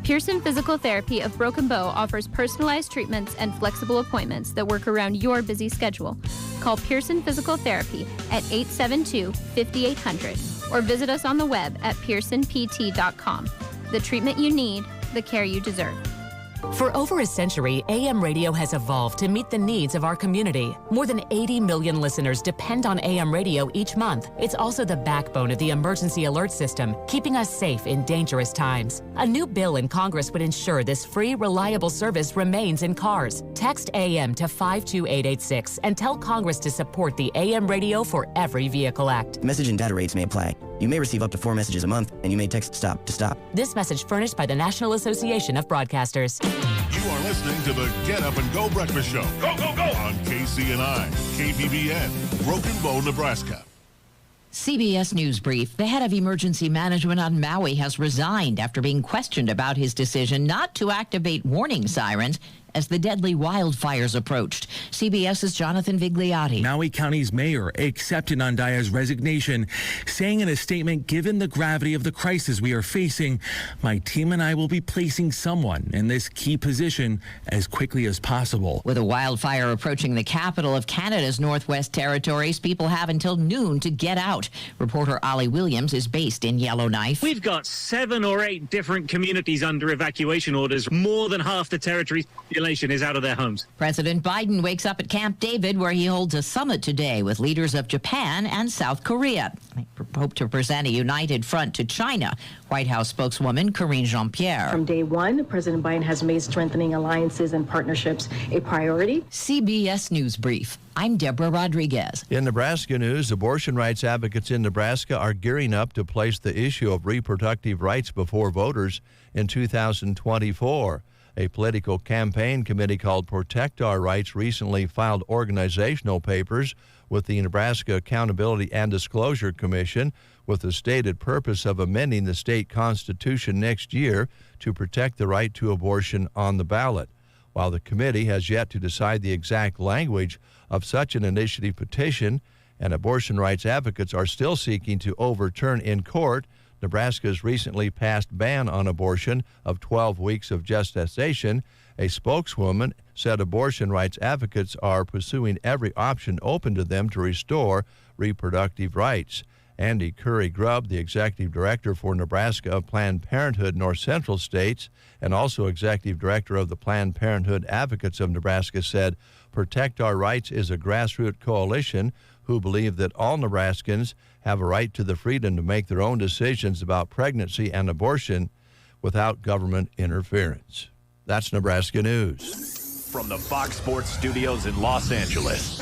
[SPEAKER 7] Pearson Physical Therapy of Broken Bow offers personalized treatments and flexible appointments that work around your busy schedule. Call Pearson Physical Therapy at 872-5800 or visit us on the web at pearsonpt.com. The treatment you need, the care you deserve.
[SPEAKER 8] For over a century, AM radio has evolved to meet the needs of our community. More than 80 million listeners depend on AM radio each month. It's also the backbone of the emergency alert system, keeping us safe in dangerous times. A new bill in Congress would ensure this free, reliable service remains in cars. Text AM to 52886 and tell Congress to support the AM Radio for Every Vehicle Act.
[SPEAKER 9] Message and data rates may apply. You may receive up to 4 messages a month, and you may text STOP to stop.
[SPEAKER 8] This message furnished by the National Association of Broadcasters.
[SPEAKER 10] You are listening to the Get Up and Go Breakfast Show. Go, go, go! On KCNI, KBBN, Broken Bow, Nebraska.
[SPEAKER 11] CBS News Brief. The head of emergency management on Maui has resigned after being questioned about his decision not to activate warning sirens as the deadly wildfires approached. CBS's Jonathan Vigliotti.
[SPEAKER 12] Maui County's mayor accepted Andaya's resignation, saying in a statement, given the gravity of the crisis we are facing, my team and I will be placing someone in this key position as quickly as possible.
[SPEAKER 11] With a wildfire approaching the capital of Canada's Northwest Territories, people have until noon to get out. Reporter Ollie Williams is based in Yellowknife.
[SPEAKER 13] We've got 7 or 8 different communities under evacuation orders. More than half the territory's population is out of their homes.
[SPEAKER 11] President Biden wakes up at Camp David, where he holds a summit today with leaders of Japan and South Korea. They hope to present a united front to China. White House spokeswoman Karine Jean-Pierre.
[SPEAKER 14] From day one, President Biden has made strengthening alliances and partnerships a priority.
[SPEAKER 11] CBS News Brief. I'm Deborah Rodriguez.
[SPEAKER 1] In Nebraska news, abortion rights advocates in Nebraska are gearing up to place the issue of reproductive rights before voters in 2024. A political campaign committee called Protect Our Rights recently filed organizational papers with the Nebraska Accountability and Disclosure Commission with the stated purpose of amending the state constitution next year to protect the right to abortion on the ballot. While the committee has yet to decide the exact language of such an initiative petition, and abortion rights advocates are still seeking to overturn in court Nebraska's recently passed ban on abortion of 12 weeks of gestation. A spokeswoman said abortion rights advocates are pursuing every option open to them to restore reproductive rights. Andy Curry Grubb, the executive director for Nebraska of Planned Parenthood North Central States and also executive director of the Planned Parenthood Advocates of Nebraska, said Protect Our Rights is a grassroots coalition who believe that all Nebraskans have a right to the freedom to make their own decisions about pregnancy and abortion without government interference. That's Nebraska News.
[SPEAKER 15] From the Fox Sports Studios in Los Angeles,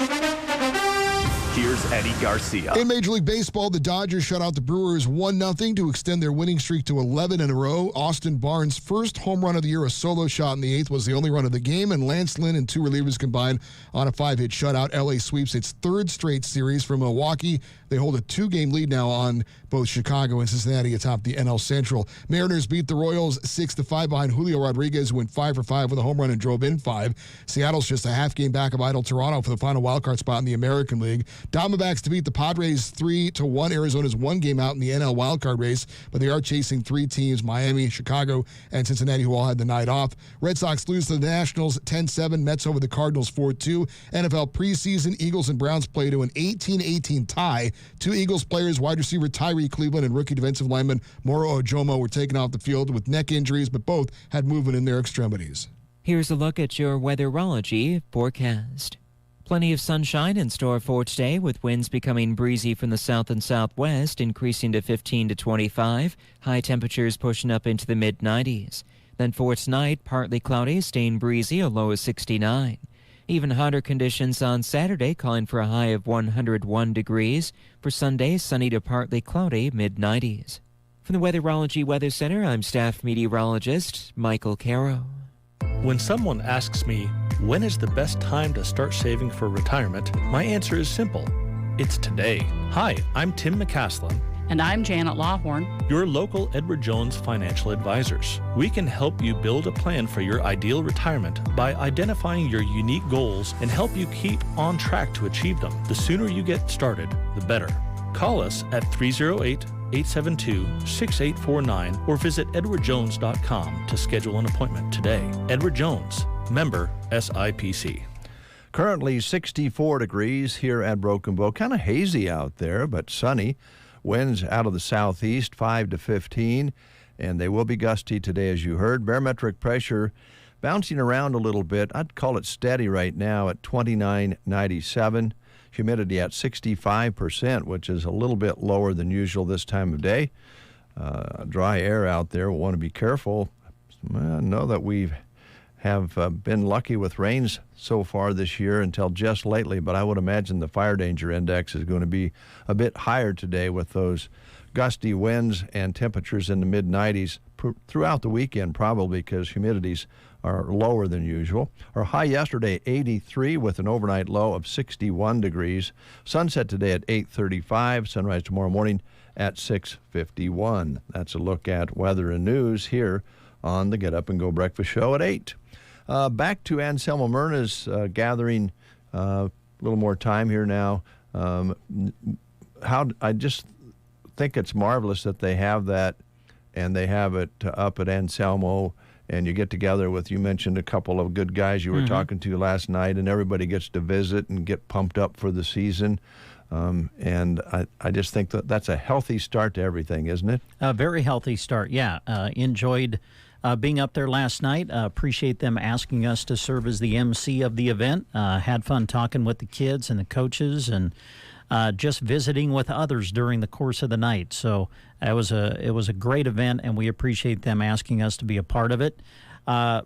[SPEAKER 15] here's Eddie Garcia.
[SPEAKER 16] In Major League Baseball, the Dodgers shut out the Brewers 1-0 to extend their winning streak to 11 in a row. Austin Barnes' first home run of the year, a solo shot in the 8th, was the only run of the game, and Lance Lynn and 2 relievers combined on a 5-hit shutout. LA sweeps its 3rd straight series from Milwaukee. They hold a 2-game lead now on both Chicago and Cincinnati atop the NL Central. Mariners beat the Royals 6-5 behind Julio Rodriguez, who went 5 for 5 with a home run and drove in 5. Seattle's just a half game back of idle Toronto for the final wildcard spot in the American League. Diamondbacks to beat the Padres 3-1. Arizona's one game out in the NL wildcard race, but they are chasing three teams, Miami, Chicago, and Cincinnati, who all had the night off. Red Sox lose to the Nationals 10-7. Mets over the Cardinals 4-2. NFL preseason, Eagles and Browns play to an 18-18 tie. Two Eagles players, wide receiver Tyree Cleveland and rookie defensive lineman Moro Ojomo, were taken off the field with neck injuries, but both had movement in their extremities.
[SPEAKER 17] Here's a look at your weatherology forecast. Plenty of sunshine in store for today, with winds becoming breezy from the south and southwest, increasing to 15 to 25. High temperatures pushing up into the mid-90s. Then for tonight, partly cloudy, staying breezy, a low of 69. Even hotter conditions on Saturday, calling for a high of 101 degrees. For Sunday, sunny to partly cloudy, mid-90s. From the Weatherology Weather Center, I'm staff meteorologist Michael Caro.
[SPEAKER 18] When someone asks me, when is the best time to start saving for retirement, my answer is simple. It's today. Hi, I'm Tim McCaslin.
[SPEAKER 19] And I'm Janet Lawhorn,
[SPEAKER 18] your local Edward Jones financial advisors. We can help you build a plan for your ideal retirement by identifying your unique goals and help you keep on track to achieve them. The sooner you get started, the better. Call us at 308-872-6849 or visit edwardjones.com to schedule an appointment today. Edward Jones, member SIPC.
[SPEAKER 1] Currently 64 degrees here at Broken Bow. Kind of hazy out there, but sunny. Winds out of the southeast, 5 to 15, and they will be gusty today, as you heard. Barometric pressure bouncing around a little bit. I'd call it steady right now at 29.97. Humidity at 65%, which is a little bit lower than usual this time of day. Dry air out there. We'll want to be careful. I know that we have been lucky with rains so far this year until just lately, but I would imagine the fire danger index is going to be a bit higher today with those gusty winds and temperatures in the mid-90s throughout the weekend, probably because humidities are lower than usual. Our high yesterday, 83, with an overnight low of 61 degrees. Sunset today at 8:35, sunrise tomorrow morning at 6:51. That's a look at weather and news here on the Get Up and Go Breakfast Show at 8. Back to Anselmo Myrna's gathering a little more time here now. I just think it's marvelous that they have that, and they have it up at Anselmo, and you get together with, you mentioned a couple of good guys you were talking to last night, and everybody gets to visit and get pumped up for the season. And I just think that that's a healthy start to everything, isn't it?
[SPEAKER 2] A very healthy start, yeah. Enjoyed being up there last night. Appreciate them asking us to serve as the MC of the event. Had fun talking with the kids and the coaches, and just visiting with others during the course of the night. So it was a great event, and we appreciate them asking us to be a part of it.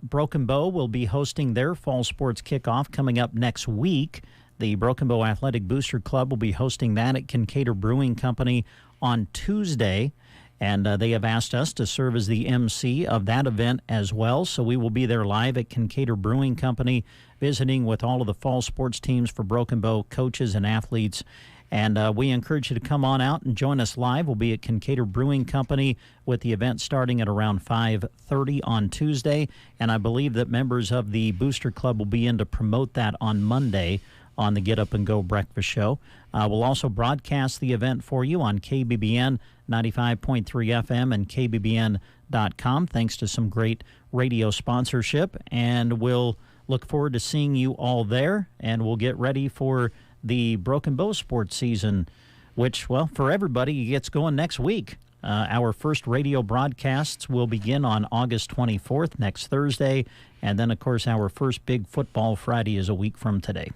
[SPEAKER 2] Broken Bow will be hosting their fall sports kickoff coming up next week. The Broken Bow Athletic Booster Club will be hosting that at Kincaid Brewing Company on Tuesday. And they have asked us to serve as the MC of that event as well. So we will be there live at Kincaid Brewing Company, visiting with all of the fall sports teams for Broken Bow coaches and athletes. And we encourage you to come on out and join us live. We'll be at Kincaid Brewing Company with the event starting at around 5:30 on Tuesday. And I believe that members of the Booster Club will be in to promote that on Monday on the Get Up and Go Breakfast Show. We'll also broadcast the event for you on KBBN 95.3 FM and KBBN.com, thanks to some great radio sponsorship. And we'll look forward to seeing you all there, and we'll get ready for the Broken Bow sports season, which, well, for everybody, gets going next week. Our first radio broadcasts will begin on August 24th, next Thursday, and then, of course, our first big football Friday is a week from today.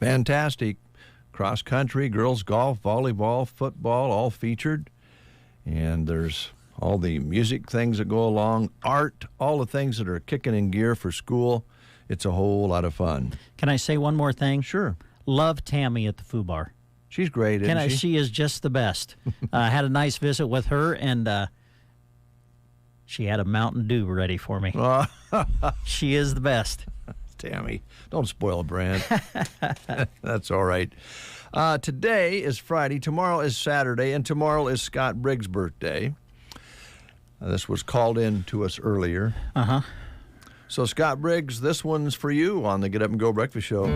[SPEAKER 1] Fantastic. Cross country, girls golf, volleyball, football, all featured. And there's all the music things that go along, art, all the things that are kicking in gear for school. It's a whole lot of fun.
[SPEAKER 2] Can I say one more thing?
[SPEAKER 1] Sure.
[SPEAKER 2] Love Tammy at the Foo Bar.
[SPEAKER 1] She's great, isn't she?
[SPEAKER 2] She is just the best. Had a nice visit with her, and she had a Mountain Dew ready for me. She is the best.
[SPEAKER 1] Tammy, don't spoil a brand. That's all right. Today is Friday, tomorrow is Saturday, and tomorrow is Scott Briggs' birthday. This was called in to us earlier. So, Scott Briggs, this one's for you on the Get Up and Go Breakfast Show.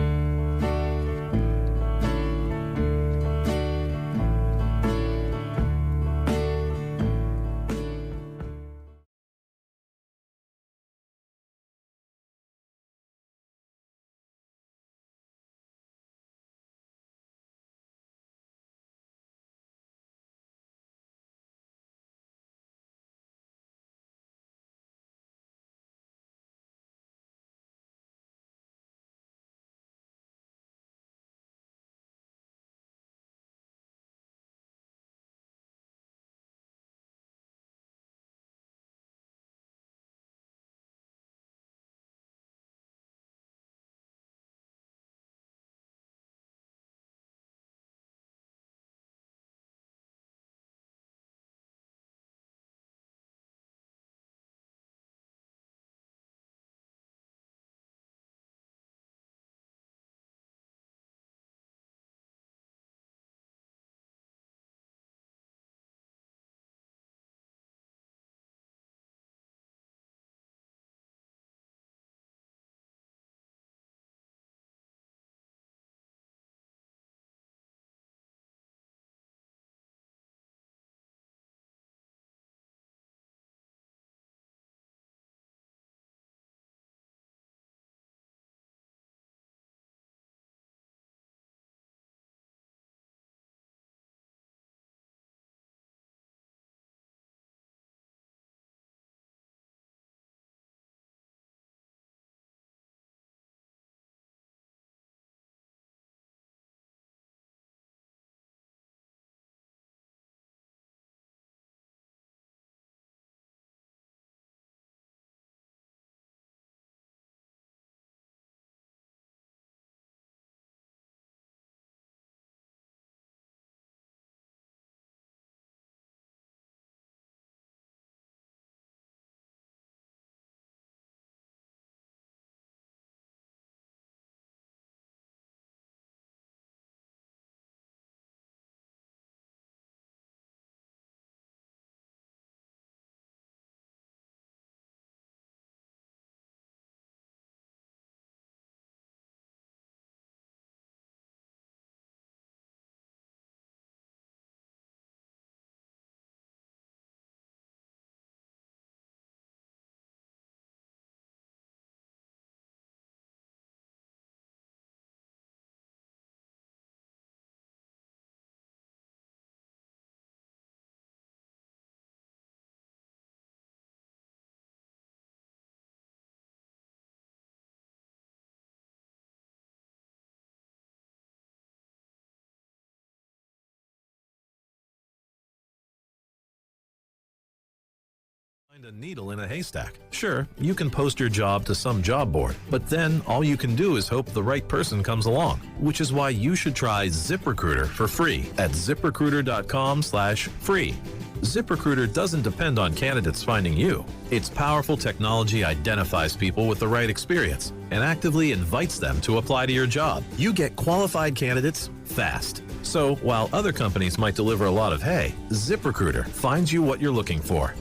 [SPEAKER 20] Find a needle in a haystack. Sure, you can post your job to some job board, but then all you can do is hope the right person comes along, which is why you should try ZipRecruiter for free at ZipRecruiter.com/free. ZipRecruiter doesn't depend on candidates finding you. Its powerful technology identifies people with the right experience and actively invites them to apply to your job. You get qualified candidates fast. So while other companies might deliver a lot of hay, ZipRecruiter finds you what you're looking for.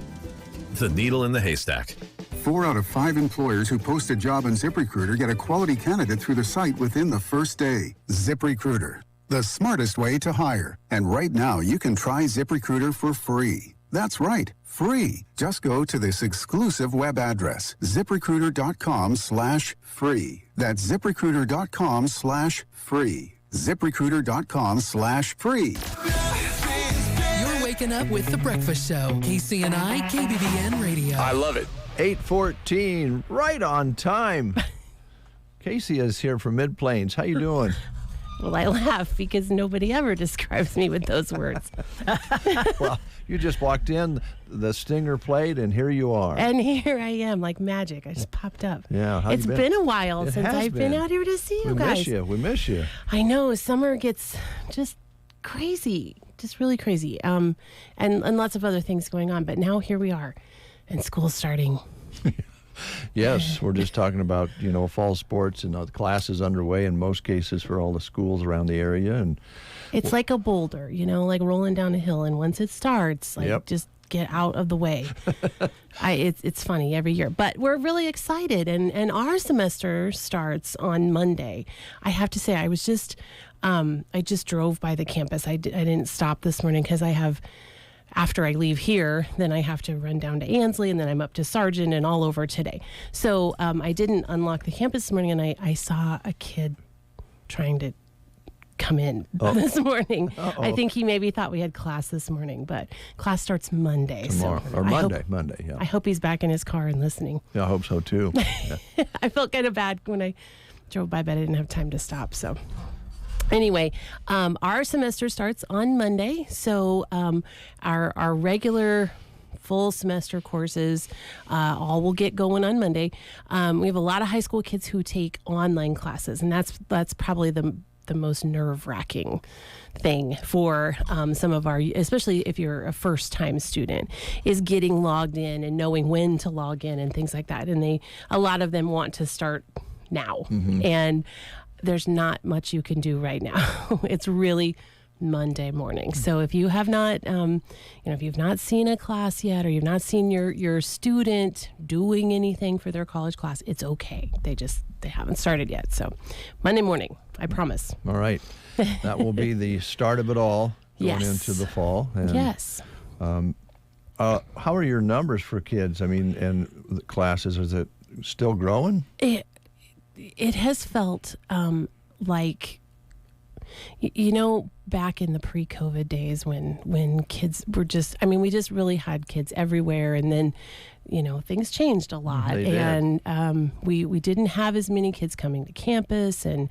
[SPEAKER 20] The needle in the haystack.
[SPEAKER 21] 4 out of 5 employers who post a job on ZipRecruiter get a quality candidate through the site within the first day. ZipRecruiter, the smartest way to hire. And right now, you can try ZipRecruiter for free. That's right, free. Just go to this exclusive web address, ZipRecruiter.com/free. That's ZipRecruiter.com/free. ZipRecruiter.com/free.
[SPEAKER 22] Waking up with The Breakfast Show. KCNI, KBBN Radio.
[SPEAKER 1] I love it. 8:14, right on time. Casey is here from Mid-Plains. How you doing?
[SPEAKER 23] Well, I laugh because nobody ever describes me with those words.
[SPEAKER 1] Well, you just walked in, the stinger played, and here you are.
[SPEAKER 23] And here I am, like magic. I just popped up.
[SPEAKER 1] Yeah, how
[SPEAKER 23] it's
[SPEAKER 1] you
[SPEAKER 23] been a while since I've been out here to see you guys.
[SPEAKER 1] We miss you.
[SPEAKER 23] I know. Summer gets just crazy. Just really crazy. And lots of other things going on. But now here we are, and school's starting.
[SPEAKER 1] Yes, we're just talking about, fall sports and the classes underway in most cases for all the schools around the area. And
[SPEAKER 23] it's like a boulder, like rolling down a hill. And once it starts, just get out of the way. It's funny every year. But we're really excited. And our semester starts on Monday. I have to say, I just drove by the campus. I didn't stop this morning because after I leave here, then I have to run down to Ansley, and then I'm up to Sargent and all over today. So I didn't unlock the campus this morning, and I saw a kid trying to come in this morning. Uh-oh. I think he maybe thought we had class this morning, but class starts Monday.
[SPEAKER 1] Tomorrow, or Monday, yeah.
[SPEAKER 23] I hope he's back in his car and listening.
[SPEAKER 1] Yeah, I hope so, too. Yeah.
[SPEAKER 23] I felt kind of bad when I drove by, but I didn't have time to stop, so... Anyway, our semester starts on Monday, so our regular full semester courses all will get going on Monday. We have a lot of high school kids who take online classes, and that's probably the most nerve-wracking thing for some of our, especially if you're a first-time student, is getting logged in and knowing when to log in and things like that. And a lot of them want to start now, and there's not much you can do right now. It's really Monday morning. So if you have not, if you've not seen a class yet, or you've not seen your student doing anything for their college class, it's okay. They haven't started yet. So Monday morning, I promise.
[SPEAKER 1] All right. That will be the start of it all going into the fall. And,
[SPEAKER 23] yes.
[SPEAKER 1] How are your numbers for kids? I mean, and the classes, is it still growing?
[SPEAKER 23] It has felt like, back in the pre-COVID days when kids were we just really had kids everywhere, and then, things changed a lot, and we didn't have as many kids coming to campus, and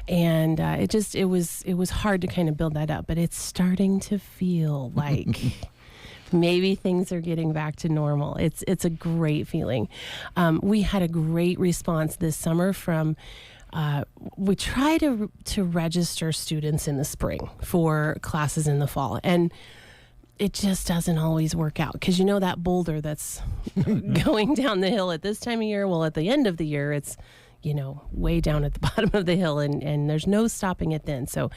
[SPEAKER 23] it was hard to kind of build that up, but it's starting to feel like maybe things are getting back to normal. It's a great feeling. We had a great response this summer from, we try to register students in the spring for classes in the fall. And it just doesn't always work out because that boulder that's going down the hill at this time of year, well, at the end of the year, it's way down at the bottom of the hill, and there's no stopping it then. So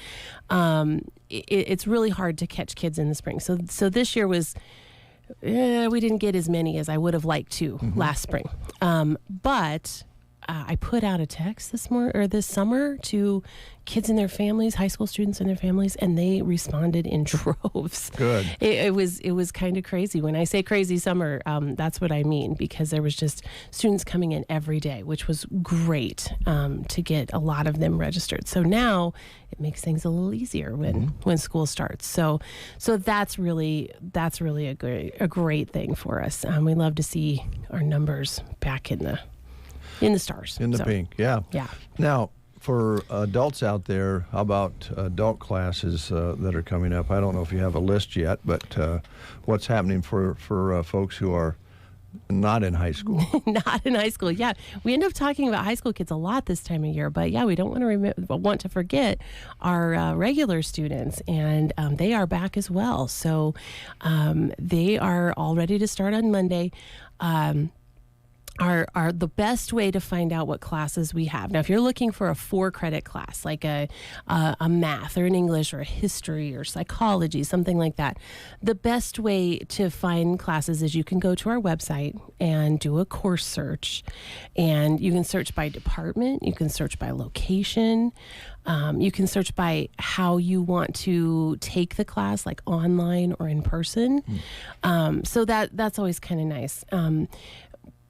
[SPEAKER 23] it's really hard to catch kids in the spring. So this year was, we didn't get as many as I would have liked to last spring. But I put out a text this summer to kids and their families, high school students and their families, and they responded in droves. Good. It was kind of crazy. When I say crazy summer, that's what I mean, because there was just students coming in every day, which was great to get a lot of them registered. So now it makes things a little easier when school starts. So that's really a great thing for us. We love to see our numbers back in the stars.
[SPEAKER 1] In the pink, yeah. Yeah. Now, for adults out there, how about adult classes that are coming up? I don't know if you have a list yet, but what's happening for folks who are Not in high school.
[SPEAKER 23] Not in high school. Yeah, we end up talking about high school kids a lot this time of year, but yeah, we don't want to forget our regular students, and they are back as well. So they are all ready to start on Monday. Are the best way to find out what classes we have. Now, if you're looking for a 4-credit class, like a math or an English or a history or psychology, something like that, the best way to find classes is you can go to our website and do a course search. And you can search by department, you can search by location, you can search by how you want to take the class, like online or in person. So that's always kind of nice.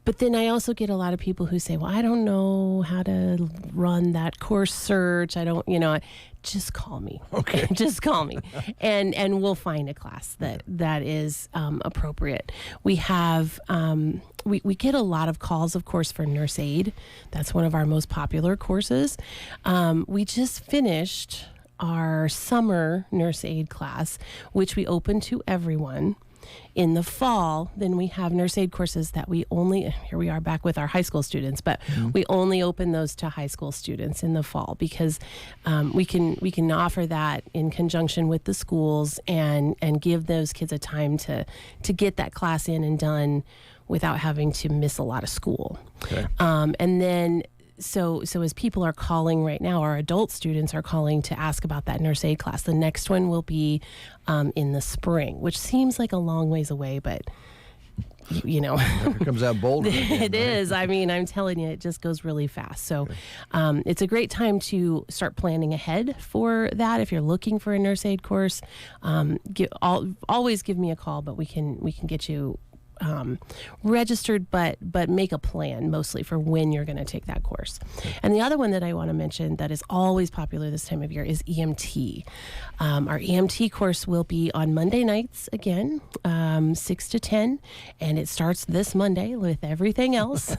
[SPEAKER 23] But then I also get a lot of people who say, well, I don't know how to run that course search. I don't, just call me.
[SPEAKER 1] Okay.
[SPEAKER 23] Just call me. And we'll find a class that is appropriate. We have, we get a lot of calls, of course, for nurse aid. That's one of our most popular courses. We just finished our summer nurse aid class, which we open to everyone. In the fall, then we have nurse aid courses that we only, here we are back with our high school students, but we only open those to high school students in the fall because we can offer that in conjunction with the schools and give those kids a time to get that class in and done without having to miss a lot of school.
[SPEAKER 1] Okay.
[SPEAKER 23] And then So as people are calling right now, our adult students are calling to ask about that nurse aid class. The next one will be in the spring, which seems like a long ways away, but
[SPEAKER 1] Here comes that boulder again,
[SPEAKER 23] it is. I mean, I'm telling you, it just goes really fast. So it's a great time to start planning ahead for that. If you're looking for a nurse aid course, always give me a call, but we can get you registered, but make a plan mostly for when you're going to take that course. And the other one that I want to mention that is always popular this time of year is EMT. Our EMT course will be on Monday nights again, 6 to 10, and it starts this Monday with everything else.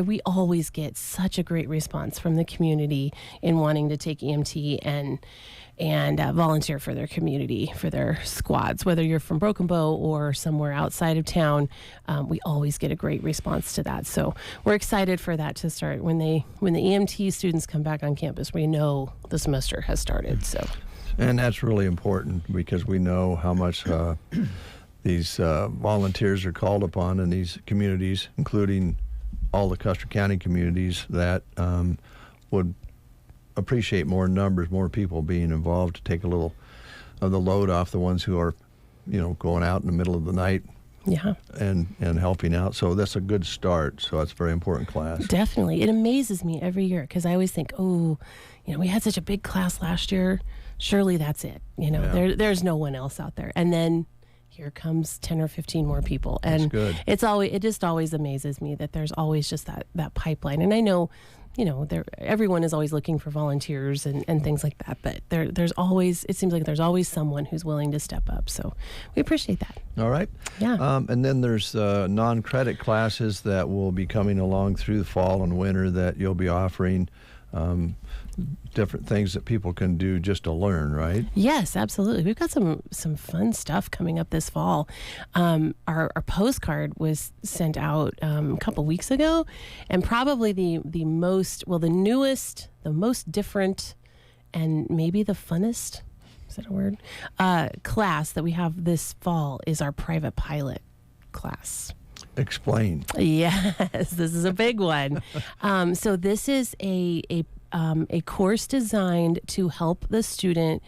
[SPEAKER 23] We always get such a great response from the community in wanting to take EMT and volunteer for their community, for their squads. Whether you're from Broken Bow or somewhere outside of town, we always get a great response to that. So we're excited for that to start. When the EMT students come back on campus, we know the semester has started. So,
[SPEAKER 1] and that's really important because we know how much these volunteers are called upon in these communities, including all the Custer County communities that would appreciate more numbers, more people being involved to take a little of the load off the ones who are, going out in the middle of the night.
[SPEAKER 23] Yeah.
[SPEAKER 1] And helping out. So that's a good start. So that's a very important class.
[SPEAKER 23] Definitely. It amazes me every year because I always think, we had such a big class last year. Surely that's it. There's no one else out there. And then here comes 10 or 15 more people. And
[SPEAKER 1] that's good.
[SPEAKER 23] It just always amazes me that there's always just that pipeline. And I know, everyone is always looking for volunteers and things like that, but it seems like there's always someone who's willing to step up. So we appreciate that.
[SPEAKER 1] All right.
[SPEAKER 23] Yeah.
[SPEAKER 1] And then there's non-credit classes that will be coming along through the fall and winter that you'll be offering. Different things that people can do just to learn, right?
[SPEAKER 23] Yes, absolutely. We've got some fun stuff coming up this fall. Our postcard was sent out a couple weeks ago, and probably the newest, the most different, and maybe the funnest, is that a word? Class that we have this fall is our private pilot class.
[SPEAKER 1] Explain.
[SPEAKER 23] Yes, this is a big one. So this is a course designed to help the student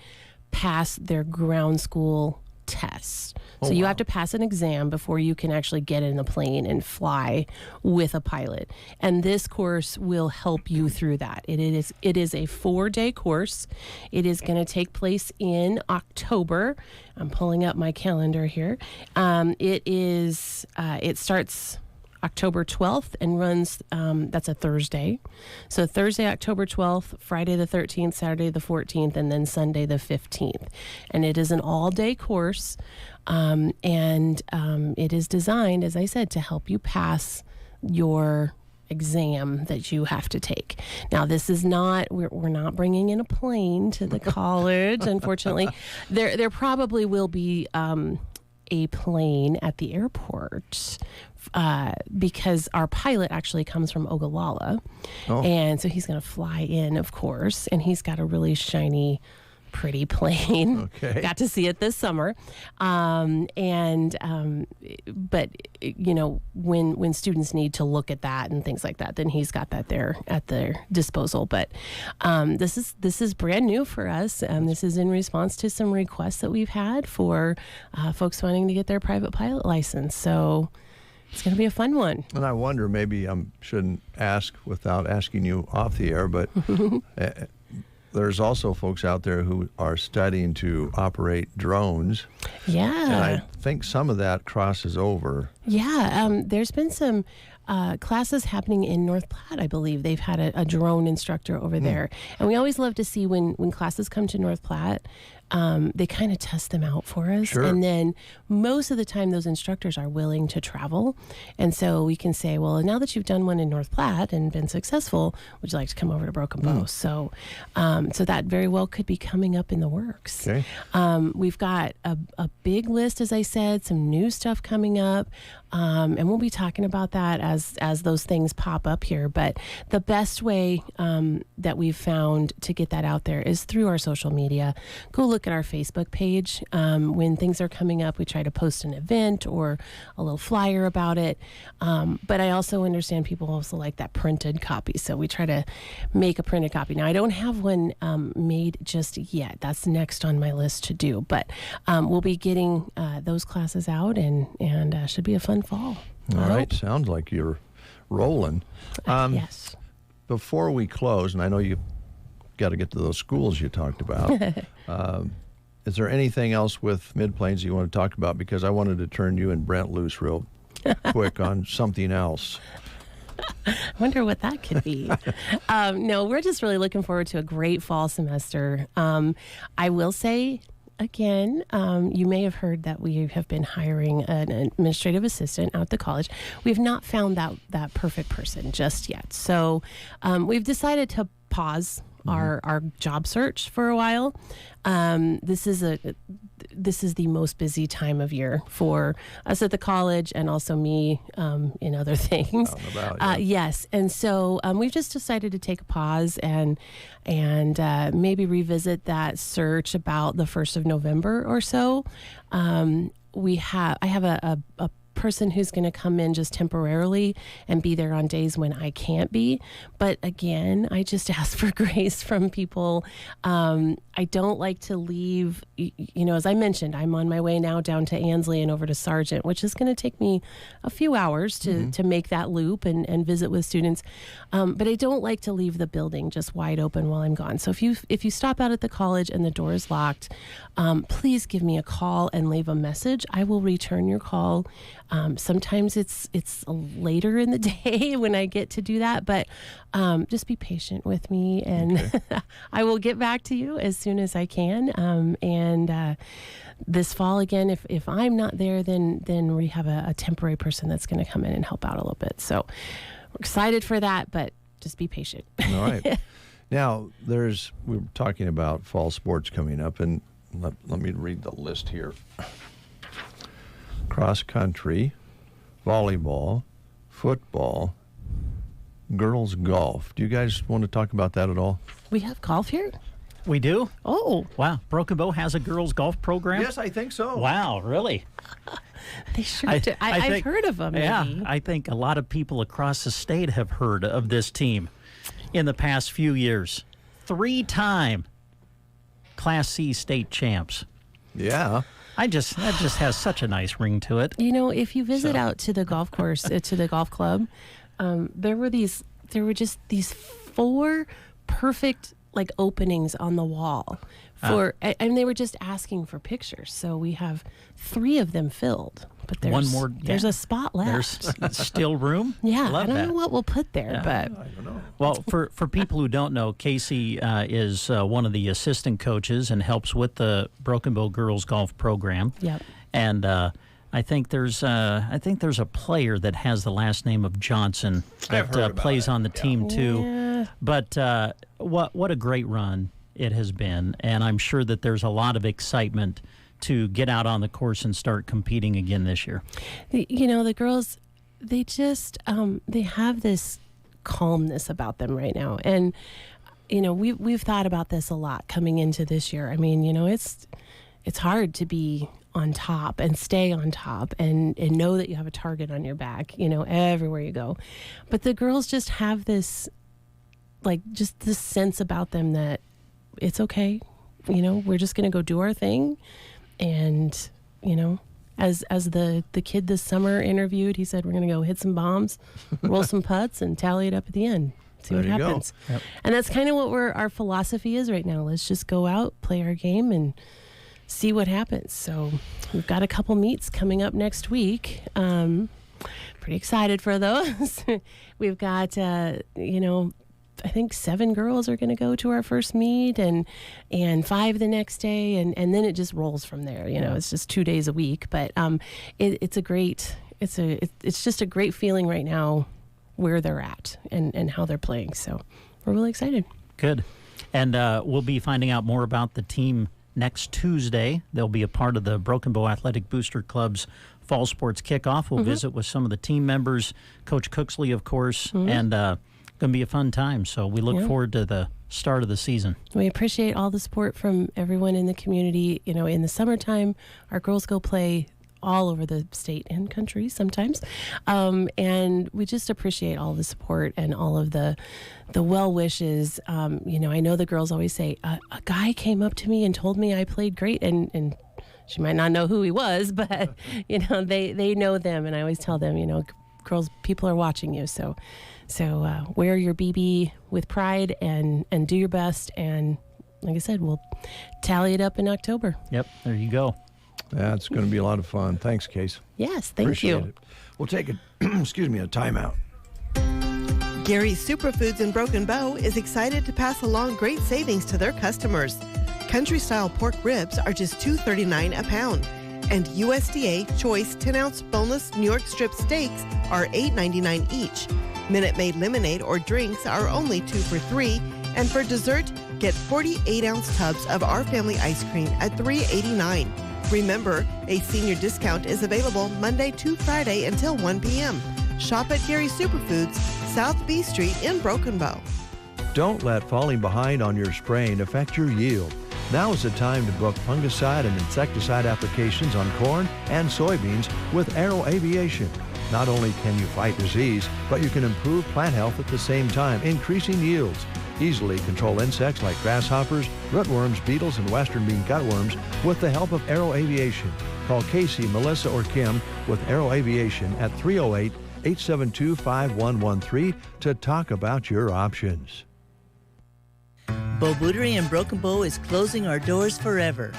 [SPEAKER 23] pass their ground school tests. So you have to pass an exam before you can actually get in the plane and fly with a pilot. And this course will help you through that. It is a 4-day course. It is going to take place in October. I'm pulling up my calendar here. It starts October 12th and runs, that's a Thursday. So Thursday, October 12th, Friday the 13th, Saturday the 14th, and then Sunday the 15th. And it is an all-day course, and it is designed, as I said, to help you pass your exam that you have to take. Now, this is not, we're not bringing in a plane to the college, unfortunately. There probably will be a plane at the airport because our pilot actually comes from Ogallala. And so he's going to fly in, of course, and he's got a really shiny, pretty plane.
[SPEAKER 1] Okay.
[SPEAKER 23] Got to see it this summer. But you know, when students need to look at that and things like that, then he's got that there at their disposal. But this is brand new for us. This is in response to some requests that we've had for folks wanting to get their private pilot license. So it's going to be a fun one.
[SPEAKER 1] And I wonder, maybe I shouldn't ask without asking you off the air, but there's also folks out there who are studying to operate drones.
[SPEAKER 23] Yeah.
[SPEAKER 1] And I think some of that crosses over.
[SPEAKER 23] Yeah. There's been some classes happening in North Platte, I believe. They've had a drone instructor over there. And we always love to see when classes come to North Platte, they kind of test them out for us.
[SPEAKER 1] Sure.
[SPEAKER 23] And then most of the time those instructors are willing to travel. And so we can say, well, now that you've done one in North Platte and been successful, would you like to come over to Broken Bow? So that very well could be coming up in the works.
[SPEAKER 1] Okay.
[SPEAKER 23] We've got a big list, as I said, some new stuff coming up. And we'll be talking about that as those things pop up here. But the best way that we've found to get that out there is through our social media. Go look at our Facebook page. When things are coming up, we try to post an event or a little flyer about it. But I also understand people also like that printed copy. So we try to make a printed copy. Now, I don't have one made just yet. That's next on my list to do. But we'll be getting those classes out and should be a fun fall.
[SPEAKER 1] All right. Sounds like you're rolling.
[SPEAKER 23] Yes.
[SPEAKER 1] Before we close, and I know you got to get to those schools you talked about, is there anything else with Mid-Plains you want to talk about? Because I wanted to turn you and Brent loose real quick on something else.
[SPEAKER 23] I wonder what that could be. No, we're just really looking forward to a great fall semester. I will say, again, you may have heard that we have been hiring an administrative assistant out at the college. We've not found that perfect person just yet. So we've decided to pause our job search for a while. This is the most busy time of year for us at the college and also me in other things. Yes, and so we've just decided to take a pause and maybe revisit that search about the 1st of November or so. I have a person who's going to come in just temporarily and be there on days when I can't be. But again, I just ask for grace from people. I don't like to leave, as I mentioned, I'm on my way now down to Ansley and over to Sargent, which is going to take me a few hours to make that loop and visit with students. But I don't like to leave the building just wide open while I'm gone. So if you stop out at the college and the door is locked, please give me a call and leave a message. I will return your call. Sometimes it's later in the day when I get to do that, but just be patient with me, and I will get back to you as soon as I can. And this fall, again, if I'm not there, then we have a temporary person that's going to come in and help out a little bit. So we're excited for that, but just be patient.
[SPEAKER 1] All right. Now, we were talking about fall sports coming up, and let me read the list here. Cross country, volleyball, football, girls golf. Do you guys want to talk about that at all?
[SPEAKER 23] We have golf here?
[SPEAKER 2] We do?
[SPEAKER 23] Oh.
[SPEAKER 2] Wow. Broken Bow has a girls golf program?
[SPEAKER 1] Yes, I think so.
[SPEAKER 2] Wow, really?
[SPEAKER 23] They sure do. I've heard of them.
[SPEAKER 2] Yeah,
[SPEAKER 23] maybe.
[SPEAKER 2] I think a lot of people across the state have heard of this team in the past few years. 3-time Class C state champs.
[SPEAKER 1] Yeah.
[SPEAKER 23] That
[SPEAKER 2] just has such a nice ring to it.
[SPEAKER 23] If you visit out to the golf course, to the golf club, there were just these 4 perfect openings on the wall and they were just asking for pictures. So we have 3 of them filled, but there's a spot left.
[SPEAKER 2] There's still room.
[SPEAKER 23] Yeah,
[SPEAKER 2] I
[SPEAKER 23] don't know what we'll put there, but
[SPEAKER 1] I don't know.
[SPEAKER 2] Well, for people who don't know, Casey is one of the assistant coaches and helps with the Broken Bow girls golf program.
[SPEAKER 23] Yep.
[SPEAKER 2] And I think there's a player that has the last name of Johnson that plays on the team too.
[SPEAKER 23] Yeah.
[SPEAKER 2] But what a great run it has been, and I'm sure that there's a lot of excitement to get out on the course and start competing again this year?
[SPEAKER 23] The girls, they just they have this calmness about them right now, and we've thought about this a lot coming into this year. I mean, it's hard to be on top and stay on top and know that you have a target on your back, everywhere you go. But the girls just have this, just this sense about them that it's okay. We're just going to go do our thing. And, as the kid this summer interviewed, he said, we're going to go hit some bombs, roll some putts, and tally it up at the end. See what happens. Yep. And that's kind of what our philosophy is right now. Let's just go out, play our game, and see what happens. So we've got a couple meets coming up next week. Pretty excited for those. We've got, I think 7 girls are going to go to our first meet, and 5 the next day, and then it just rolls from there. It's just 2 days a week, but it's just a great feeling right now where they're at and how they're playing. So we're really excited.
[SPEAKER 2] Good. And we'll be finding out more about the team next Tuesday. They'll be a part of the Broken Bow Athletic Booster Club's Fall Sports Kickoff. We'll visit with some of the team members, Coach Cooksley, of course, and going to be a fun time. So we look forward to the start of the season. We appreciate all the support from everyone in the community. In the summertime, our girls go play all over the state and country sometimes. And we just appreciate all the support and all of the well wishes. I know the girls always say, a guy came up to me and told me I played great, and she might not know who he was, but they know them. And I always tell them, girls, people are watching you. So wear your BB with pride and do your best. And like I said, we'll tally it up in October. Yep, there you go.
[SPEAKER 1] That's going to be a lot of fun. Thanks, Case.
[SPEAKER 23] Yes, thank
[SPEAKER 1] Appreciate
[SPEAKER 23] you.
[SPEAKER 1] It. We'll take a timeout.
[SPEAKER 3] Gary's Superfoods in Broken Bow is excited to pass along great savings to their customers. Country-style pork ribs are just $2.39 a pound, and USDA Choice 10-ounce boneless New York strip steaks are $8.99 each. Minute Maid lemonade or drinks are only 2 for $3, and for dessert, get 48-ounce tubs of Our Family ice cream at $3.89. Remember, a senior discount is available Monday to Friday until 1 p.m. Shop at Gary's Superfoods, South B Street in Broken Bow.
[SPEAKER 1] Don't let falling behind on your spraying affect your yield. Now is the time to book fungicide and insecticide applications on corn and soybeans with Aero Aviation. Not only can you fight disease, but you can improve plant health at the same time, increasing yields. Easily control insects like grasshoppers, rootworms, beetles, and western bean cutworms with the help of Aero Aviation. Call Casey, Melissa, or Kim with Aero Aviation at 308-872-5113 to talk about your options.
[SPEAKER 5] Bow Bootery in Broken Bow is closing our doors forever.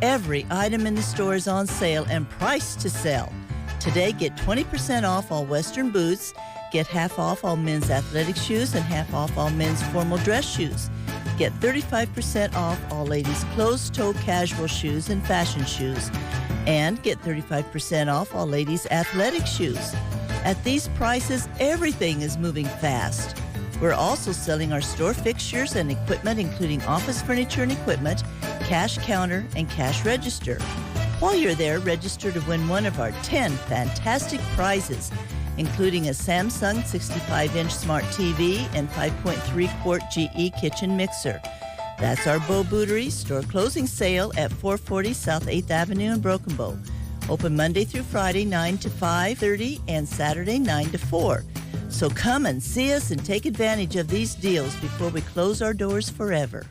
[SPEAKER 5] Every item in the store is on sale and priced to sell. Today, get 20% off all Western boots, get half off all men's athletic shoes, and half off all men's formal dress shoes. Get 35% off all ladies' closed-toe casual shoes and fashion shoes. And get 35% off all ladies' athletic shoes. At these prices, everything is moving fast. We're also selling our store fixtures and equipment, including office furniture and equipment, cash counter, and cash register. While you're there, register to win one of our 10 fantastic prizes, including a Samsung 65-inch smart TV and 5.3-quart GE kitchen mixer. That's our Bow Bootery store closing sale at 440 South 8th Avenue in Broken Bow. Open Monday through Friday, 9 to 5:30, and Saturday, 9 to 4. So come and see us and take advantage of these deals before we close our doors forever.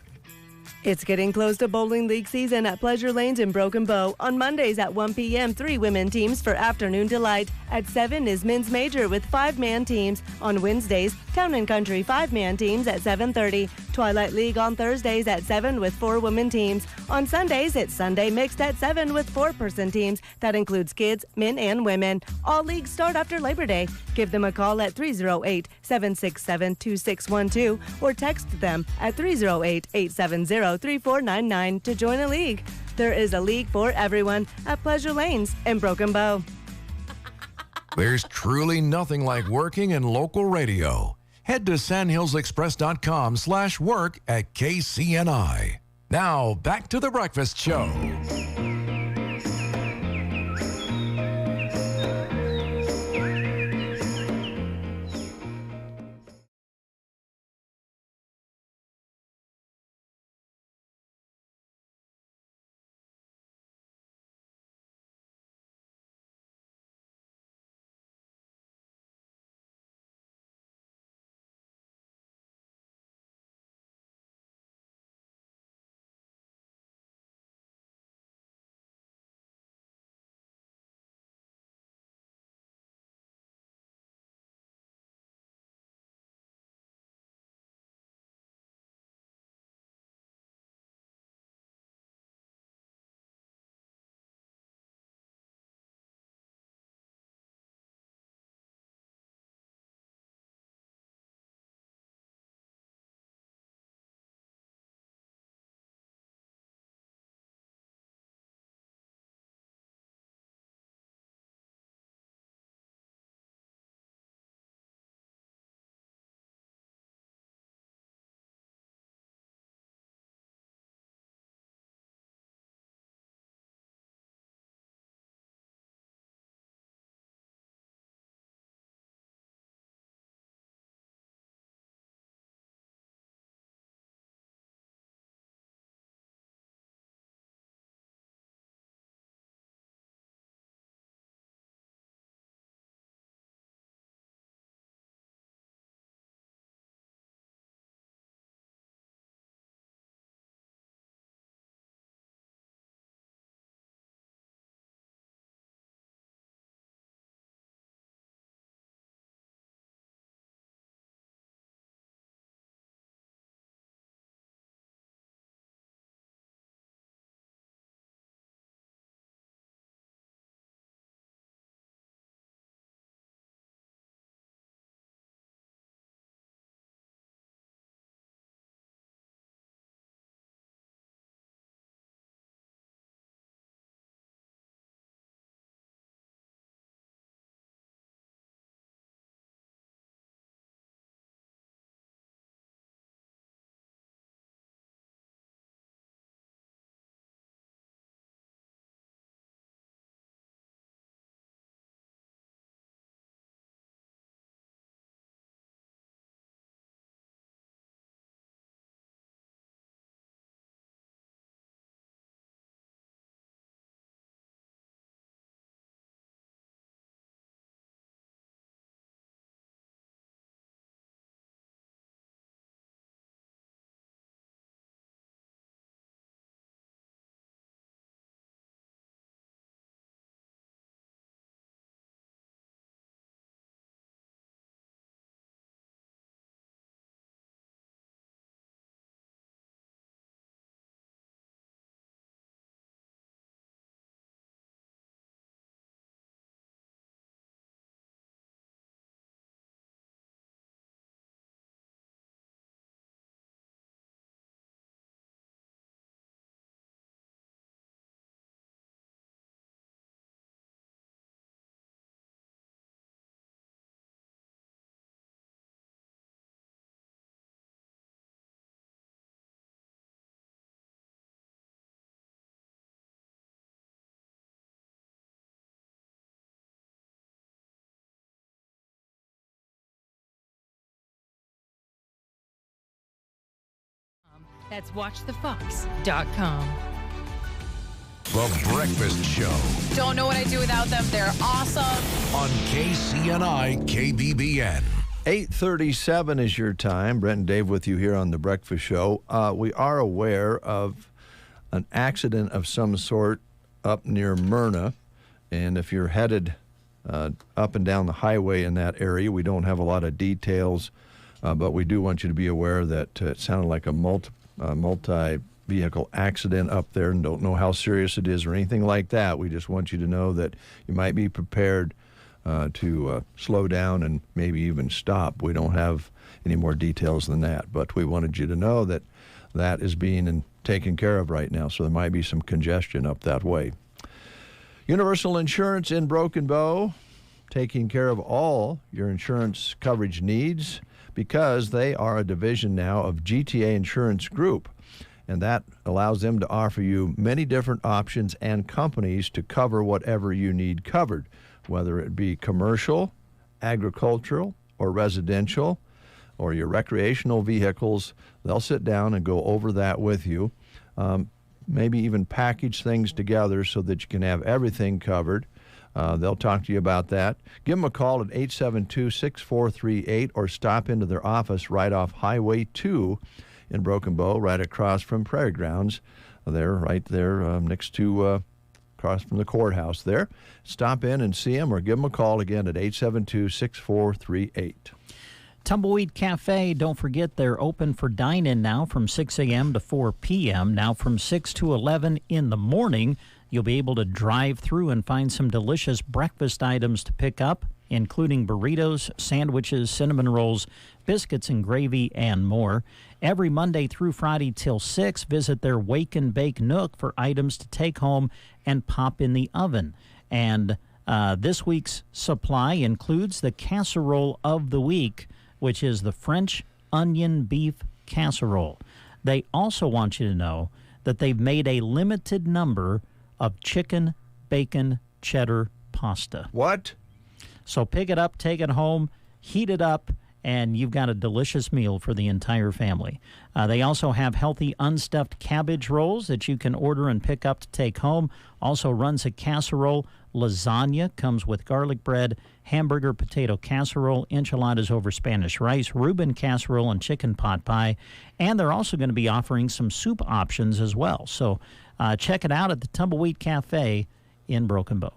[SPEAKER 6] It's getting close to bowling league season at Pleasure Lanes in Broken Bow. On Mondays at 1 p.m., 3 women teams for afternoon delight. At 7 is men's major with 5-man teams. On Wednesdays, Town and Country 5-man teams at 7:30. Twilight League on Thursdays at 7 with 4 women teams. On Sundays, it's Sunday Mixed at 7 with 4-person teams. That includes kids, men, and women. All leagues start after Labor Day. Give them a call at 308-767-2612 or text them at 308-870-3499 to join a league. There is a league for everyone at Pleasure Lanes in Broken Bow.
[SPEAKER 24] There's truly nothing like working in local radio. Head to sandhillsexpress.com/work at KCNI. Now, back to the breakfast show.
[SPEAKER 22] That's watchthefox.com.
[SPEAKER 24] The Breakfast Show
[SPEAKER 4] Don't know what I do without them. They're awesome.
[SPEAKER 24] on KCNI KBBN.
[SPEAKER 1] 8:37 is your time. Brent and Dave with you here on The Breakfast Show. We are aware of an accident of some sort up near Myrna. And if you're headed up and down the highway in that area, we don't have a lot of details, but we do want you to be aware that it sounded like a multi-vehicle accident up there, and don't know how serious it is or anything like that. We just want you to know that you might be prepared to slow down and maybe even stop. We don't have any more details than that, but we wanted you to know that that is being taken care of right now, so there might be some congestion up that way. Universal Insurance in Broken Bow, taking care of all your insurance coverage needs because they are a division now of GTA Insurance Group, and that allows them to offer you many different options and companies to cover whatever you need covered, whether it be commercial, agricultural, or residential, or your recreational vehicles. They'll sit down and go over that with you. Maybe even package things together so that you can have everything covered. They'll talk to you about that. Give them a call at 872-6438 or stop into their office right off Highway 2 in Broken Bow, right across from Prairie Grounds. They're right there next to, across from the courthouse there. Stop in and see them or give them a call again at 872-6438.
[SPEAKER 2] Tumbleweed Cafe, don't forget they're open for dine-in now from 6 a.m. to 4 p.m. Now from 6 to 11 in the morning, you'll be able to drive through and find some delicious breakfast items to pick up, including burritos, sandwiches, cinnamon rolls, biscuits and gravy, and more. Every Monday through Friday till 6, visit their Wake and Bake Nook for items to take home and pop in the oven. And this week's supply includes the casserole of the week, which is the French onion beef casserole. They also want you to know that they've made a limited number of chicken, bacon, cheddar pasta.
[SPEAKER 1] What?
[SPEAKER 2] So pick it up, take it home, heat it up, and you've got a delicious meal for the entire family. They also have healthy unstuffed cabbage rolls that you can order and pick up to take home. Also runs a casserole. Lasagna comes with garlic bread, hamburger potato casserole, enchiladas over Spanish rice, Reuben casserole, and chicken pot pie. And they're also going to be offering some soup options as well. So check it out at the Tumbleweed Cafe in Broken Bow.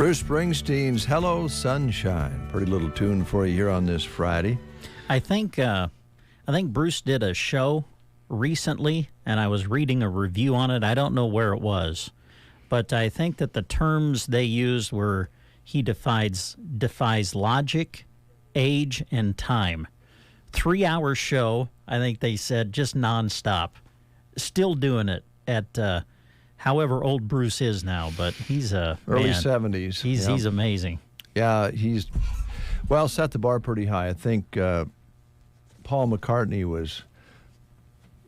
[SPEAKER 1] Bruce Springsteen's Hello Sunshine. Pretty little tune for you here on this Friday.
[SPEAKER 2] I think Bruce did a show recently, and I was reading a review on it. I don't know where it was, but I think that the terms they used were he defies logic, age, and time. 3-hour show, I think they said, just nonstop. Still doing it at however old Bruce is now, but he's early
[SPEAKER 1] 70s.
[SPEAKER 2] He's amazing.
[SPEAKER 1] Yeah, he's set the bar pretty high. I think Paul McCartney was,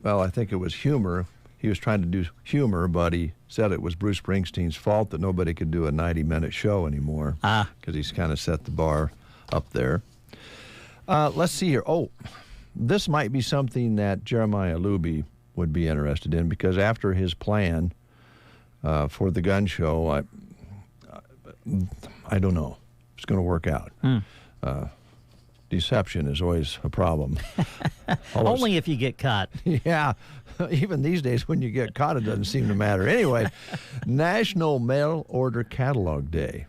[SPEAKER 1] I think it was humor. He was trying to do humor, but he said it was Bruce Springsteen's fault that nobody could do a 90-minute show anymore because he's kind of set the bar up there. Let's see here. Oh, this might be something that Jeremiah Luby would be interested in, because after his plan for the gun show, I don't know if it's going to work out. Deception is always a problem.
[SPEAKER 2] Only if you get caught.
[SPEAKER 1] Yeah. Even these days when you get caught, it doesn't seem to matter. Anyway, National Mail Order Catalog Day.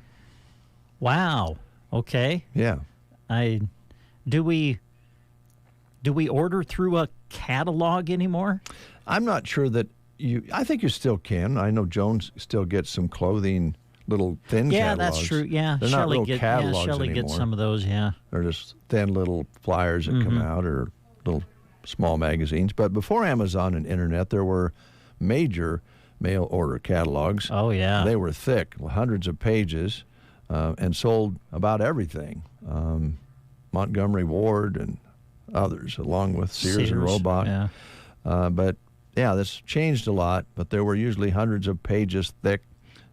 [SPEAKER 2] Wow. Okay.
[SPEAKER 1] Yeah.
[SPEAKER 2] Do we order through a catalog anymore?
[SPEAKER 1] I'm not sure that I think you still can. I know Jones still gets some clothing, little thin catalogs.
[SPEAKER 2] Yeah, that's true. Yeah,
[SPEAKER 1] they're not real catalogs
[SPEAKER 2] Shelley
[SPEAKER 1] anymore.
[SPEAKER 2] gets some of those, yeah.
[SPEAKER 1] They're just thin little flyers that come out, or little small magazines. But before Amazon and internet, there were major mail order catalogs.
[SPEAKER 2] Oh, yeah.
[SPEAKER 1] They were thick, hundreds of pages, and sold about everything. Montgomery Ward and others, along with Sears and Roebuck.
[SPEAKER 2] Yeah.
[SPEAKER 1] But yeah, this changed a lot, but there were usually hundreds of pages thick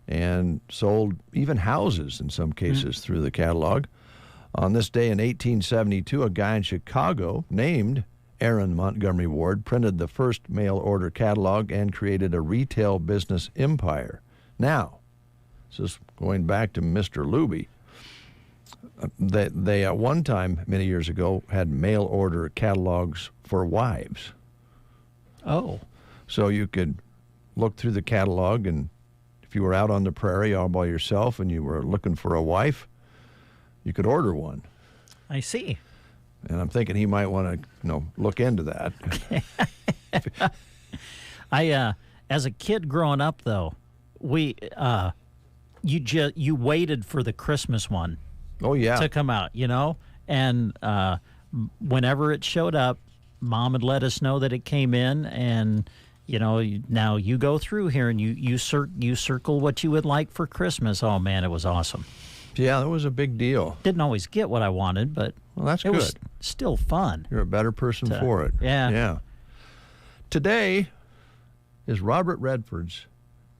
[SPEAKER 1] and sold even houses in some cases through the catalog. On this day in 1872, a guy in Chicago named Aaron Montgomery Ward printed the first mail order catalog and created a retail business empire. Now, this is going back to Mr. Luby. They at one time, many years ago, had mail order catalogs for wives.
[SPEAKER 2] Oh.
[SPEAKER 1] So you could look through the catalog, and if you were out on the prairie all by yourself and you were looking for a wife, you could order one.
[SPEAKER 2] I see.
[SPEAKER 1] And I'm thinking he might want to, look into that.
[SPEAKER 2] As a kid growing up, though, you waited for the Christmas one.
[SPEAKER 1] Oh, yeah.
[SPEAKER 2] To come out, and whenever it showed up, Mom would let us know that it came in, and now you go through here and you circle what you would like for Christmas. Oh man, it was awesome.
[SPEAKER 1] Yeah, that was a big deal.
[SPEAKER 2] Didn't always get what I wanted, but
[SPEAKER 1] that's
[SPEAKER 2] it
[SPEAKER 1] good.
[SPEAKER 2] Was still fun.
[SPEAKER 1] You're a better person for it.
[SPEAKER 2] Yeah.
[SPEAKER 1] Today is Robert Redford's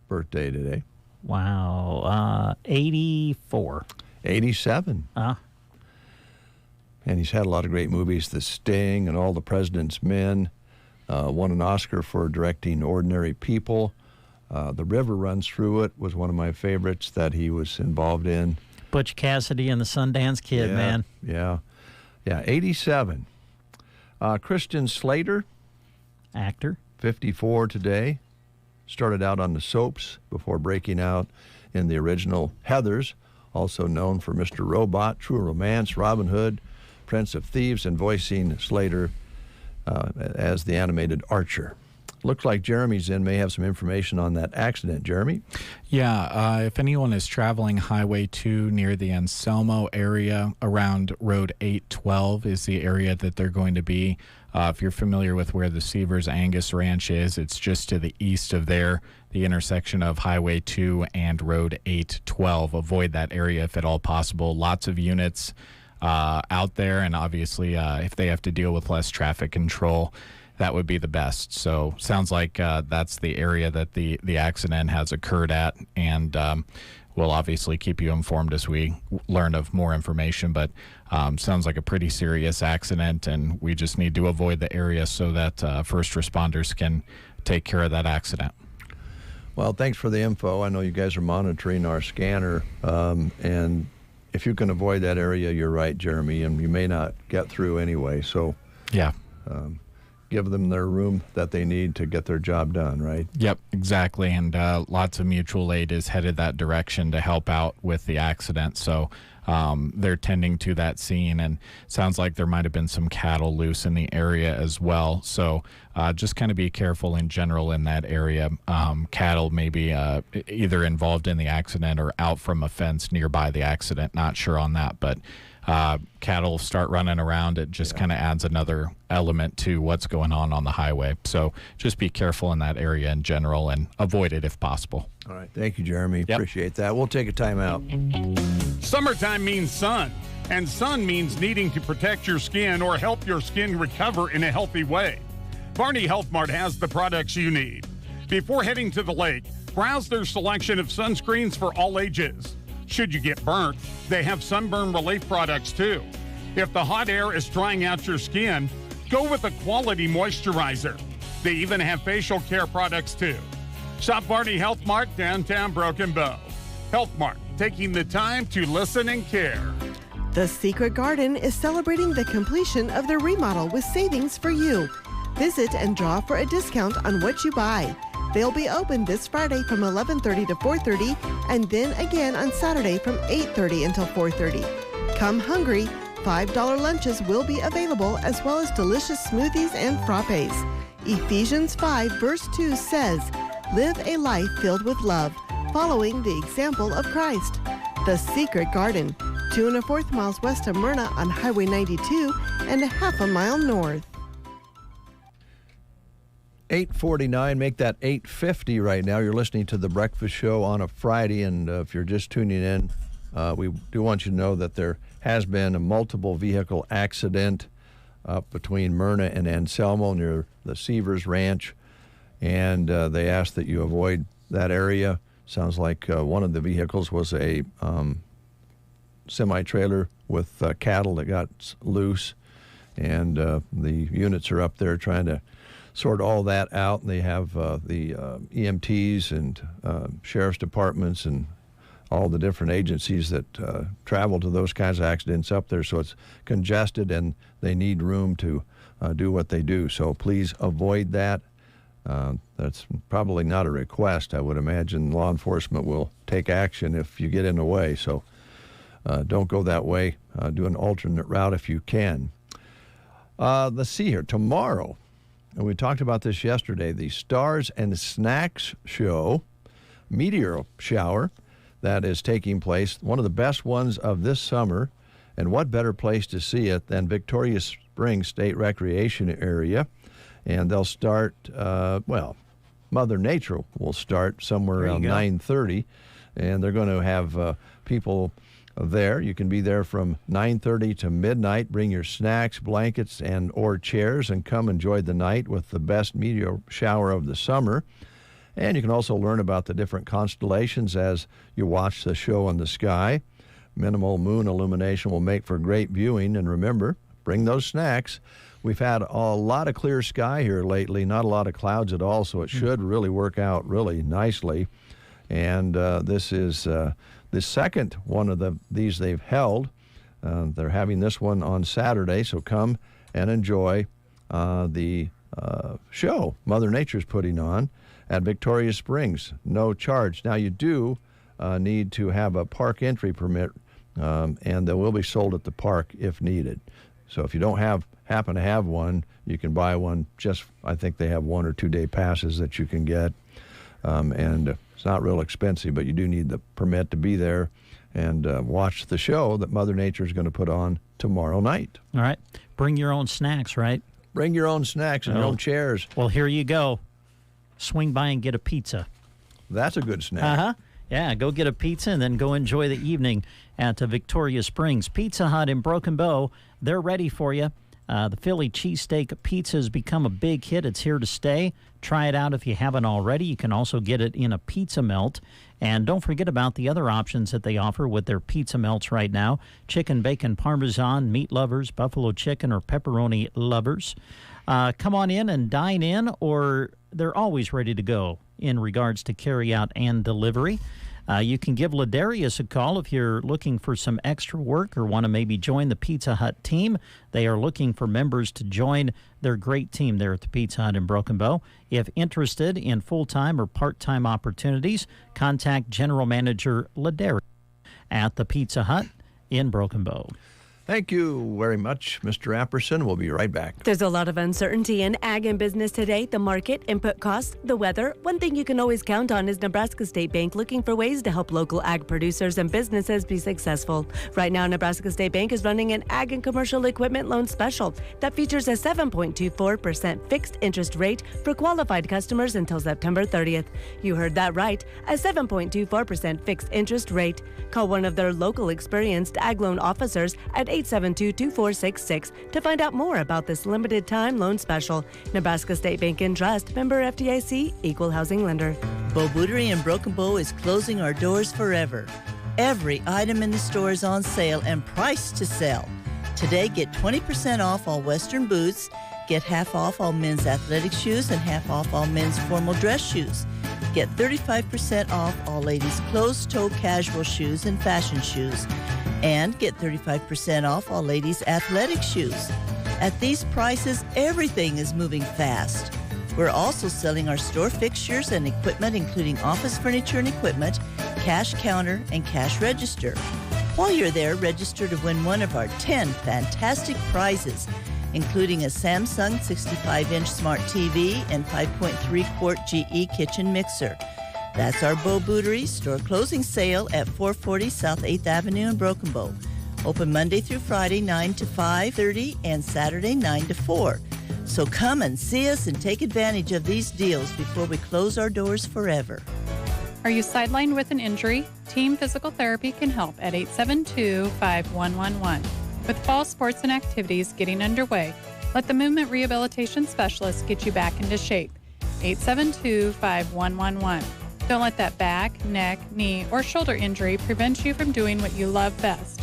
[SPEAKER 1] birthday today.
[SPEAKER 2] Wow, 84.
[SPEAKER 1] 87.
[SPEAKER 2] And
[SPEAKER 1] he's had a lot of great movies, The Sting and All the President's Men. Won an Oscar for directing Ordinary People. The River Runs Through It was one of my favorites that he was involved in.
[SPEAKER 2] Butch Cassidy and the Sundance Kid, man.
[SPEAKER 1] Yeah, 87. Christian Slater.
[SPEAKER 2] Actor.
[SPEAKER 1] 54 today. Started out on the soaps before breaking out in the original Heathers, also known for Mr. Robot, True Romance, Robin Hood, Prince of Thieves, and voicing Slater as the animated Archer. Looks like Jeremy's may have some information on that accident. Jeremy?
[SPEAKER 7] Yeah, if anyone is traveling Highway 2 near the Anselmo area, around Road 812 is the area that they're going to be. If you're familiar with where the Seavers Angus Ranch is, it's just to the east of there, the intersection of Highway 2 and Road 812. Avoid that area if at all possible. Lots of units out there, and obviously if they have to deal with less traffic control, that would be the best. So sounds like that's the area that the accident has occurred at, and we'll obviously keep you informed as we learn of more information, but sounds like a pretty serious accident, and we just need to avoid the area so that first responders can take care of that accident.
[SPEAKER 1] Well, thanks for the info. I know you guys are monitoring our scanner, and if you can avoid that area, you're right, Jeremy, and you may not get through anyway. So
[SPEAKER 7] yeah,
[SPEAKER 1] give them their room that they need to get their job done, right?
[SPEAKER 7] Yep, exactly. And lots of mutual aid is headed that direction to help out with the accident. So they're tending to that scene, and sounds like there might have been some cattle loose in the area as well. So just kind of be careful in general in that area. Cattle may be either involved in the accident or out from a fence nearby the accident. Not sure on that, but cattle start running around. It just kind of adds another element to what's going on the highway. So just be careful in that area in general and avoid it if possible.
[SPEAKER 1] All right. Thank you, Jeremy. Appreciate that. We'll take a time out.
[SPEAKER 8] Summertime means sun, and sun means needing to protect your skin or help your skin recover in a healthy way. Barney Health Mart has the products you need. Before heading to the lake, browse their selection of sunscreens for all ages. Should you get burnt, they have sunburn relief products too. If the hot air is drying out your skin, go with a quality moisturizer. They even have facial care products too. Shop Barney Health Mart, downtown Broken Bow. Health Mart, taking the time to listen and care.
[SPEAKER 3] The Secret Garden is celebrating the completion of their remodel with savings for you. Visit and draw for a discount on what you buy. They'll be open this Friday from 11:30 to 4:30 and then again on Saturday from 8:30 until 4:30. Come hungry. $5 lunches will be available as well as delicious smoothies and frappes. Ephesians 5 verse 2 says, "Live a life filled with love, following the example of Christ." The Secret Garden, 2 1/4 miles west of Myrna on Highway 92 and a half a mile north.
[SPEAKER 1] 8:49, make that 8:50 right now. You're listening to The Breakfast Show on a Friday, and if you're just tuning in, we do want you to know that there has been a multiple vehicle accident up between Myrna and Anselmo near the Seavers Ranch, and they ask that you avoid that area. Sounds like one of the vehicles was a semi-trailer with cattle that got loose, and the units are up there trying to sort all that out. And they have the EMTs and sheriff's departments and all the different agencies that travel to those kinds of accidents up there. So it's congested and they need room to do what they do. So please avoid that. That's probably not a request. I would imagine law enforcement will take action if you get in the way. So don't go that way. Do an alternate route if you can. Let's see here. Tomorrow, and we talked about this yesterday, the Stars and Snacks Show, meteor shower that is taking place, one of the best ones of this summer. And what better place to see it than Victoria Springs State Recreation Area? And they'll start, Mother Nature will start somewhere around 9:30. And they're going to have people there. You can be there from 9:30 to midnight. Bring your snacks, blankets, and or chairs and come enjoy the night with the best meteor shower of the summer. And you can also learn about the different constellations as you watch the show in the sky. Minimal moon illumination will make for great viewing. And remember, bring those snacks. We've had a lot of clear sky here lately, not a lot of clouds at all, so it should really work out really nicely. And this is the second one of these they've held. They're having this one on Saturday, so come and enjoy the show Mother Nature's putting on at Victoria Springs. No charge. Now, you do need to have a park entry permit, and they will be sold at the park if needed. So if you don't happen to have one, you can buy one. I think they have 1 or 2 day passes that you can get. And it's not real expensive, but you do need the permit to be there and watch the show that Mother Nature is going to put on tomorrow night.
[SPEAKER 2] All right. Bring your own snacks, right?
[SPEAKER 1] Bring your own snacks and your own chairs.
[SPEAKER 2] Well, here you go. Swing by and get a pizza.
[SPEAKER 1] That's a good snack.
[SPEAKER 2] Uh-huh. Yeah, go get a pizza and then go enjoy the evening at Victoria Springs. Pizza Hut in Broken Bow, they're ready for you. The Philly cheesesteak pizza has become a big hit. It's here to stay. Try it out if you haven't already. You can also get it in a pizza melt. And don't forget about the other options that they offer with their pizza melts right now. Chicken, bacon, parmesan, meat lovers, buffalo chicken, or pepperoni lovers. Come on in and dine in, or they're always ready to go in regards to carry out and delivery. You can give Ladarius a call if you're looking for some extra work or want to maybe join the Pizza Hut team. They are looking for members to join their great team there at the Pizza Hut in Broken Bow. If interested in full-time or part-time opportunities, contact General Manager Ladarius at the Pizza Hut in Broken Bow.
[SPEAKER 1] Thank you very much, Mr. Apperson. We'll be right back.
[SPEAKER 6] There's a lot of uncertainty in ag and business today. The market, input costs, the weather. One thing you can always count on is Nebraska State Bank looking for ways to help local ag producers and businesses be successful. Right now, Nebraska State Bank is running an ag and commercial equipment loan special that features a 7.24% fixed interest rate for qualified customers until September 30th. You heard that right, a 7.24% fixed interest rate. Call one of their local experienced ag loan officers at 872-2466 to find out more about this limited time loan special. Nebraska State Bank and Trust, member FDIC, equal housing lender.
[SPEAKER 5] Bo Bootery in Broken Bow is closing our doors forever. Every item in the store is on sale and priced to sell. Today, get 20% off all Western boots, get half off all men's athletic shoes, and half off all men's formal dress shoes. Get 35% off all ladies' closed-toe casual shoes and fashion shoes. And get 35% off all ladies' athletic shoes. At these prices, everything is moving fast. We're also selling our store fixtures and equipment, including office furniture and equipment, cash counter, and cash register. While you're there, register to win one of our 10 fantastic prizes, including a Samsung 65-inch smart TV and 5.3-quart GE kitchen mixer. That's our Bo Bootery store closing sale at 440 South 8th Avenue in Broken Bow. Open Monday through Friday 9 to 5:30 and Saturday 9 to 4. So come and see us and take advantage of these deals before we close our doors forever.
[SPEAKER 19] Are you sidelined with an injury? Team Physical Therapy can help at 872-5111. With fall sports and activities getting underway, let the Movement Rehabilitation Specialist get you back into shape. 872-5111. Don't let that back, neck, knee, or shoulder injury prevent you from doing what you love best.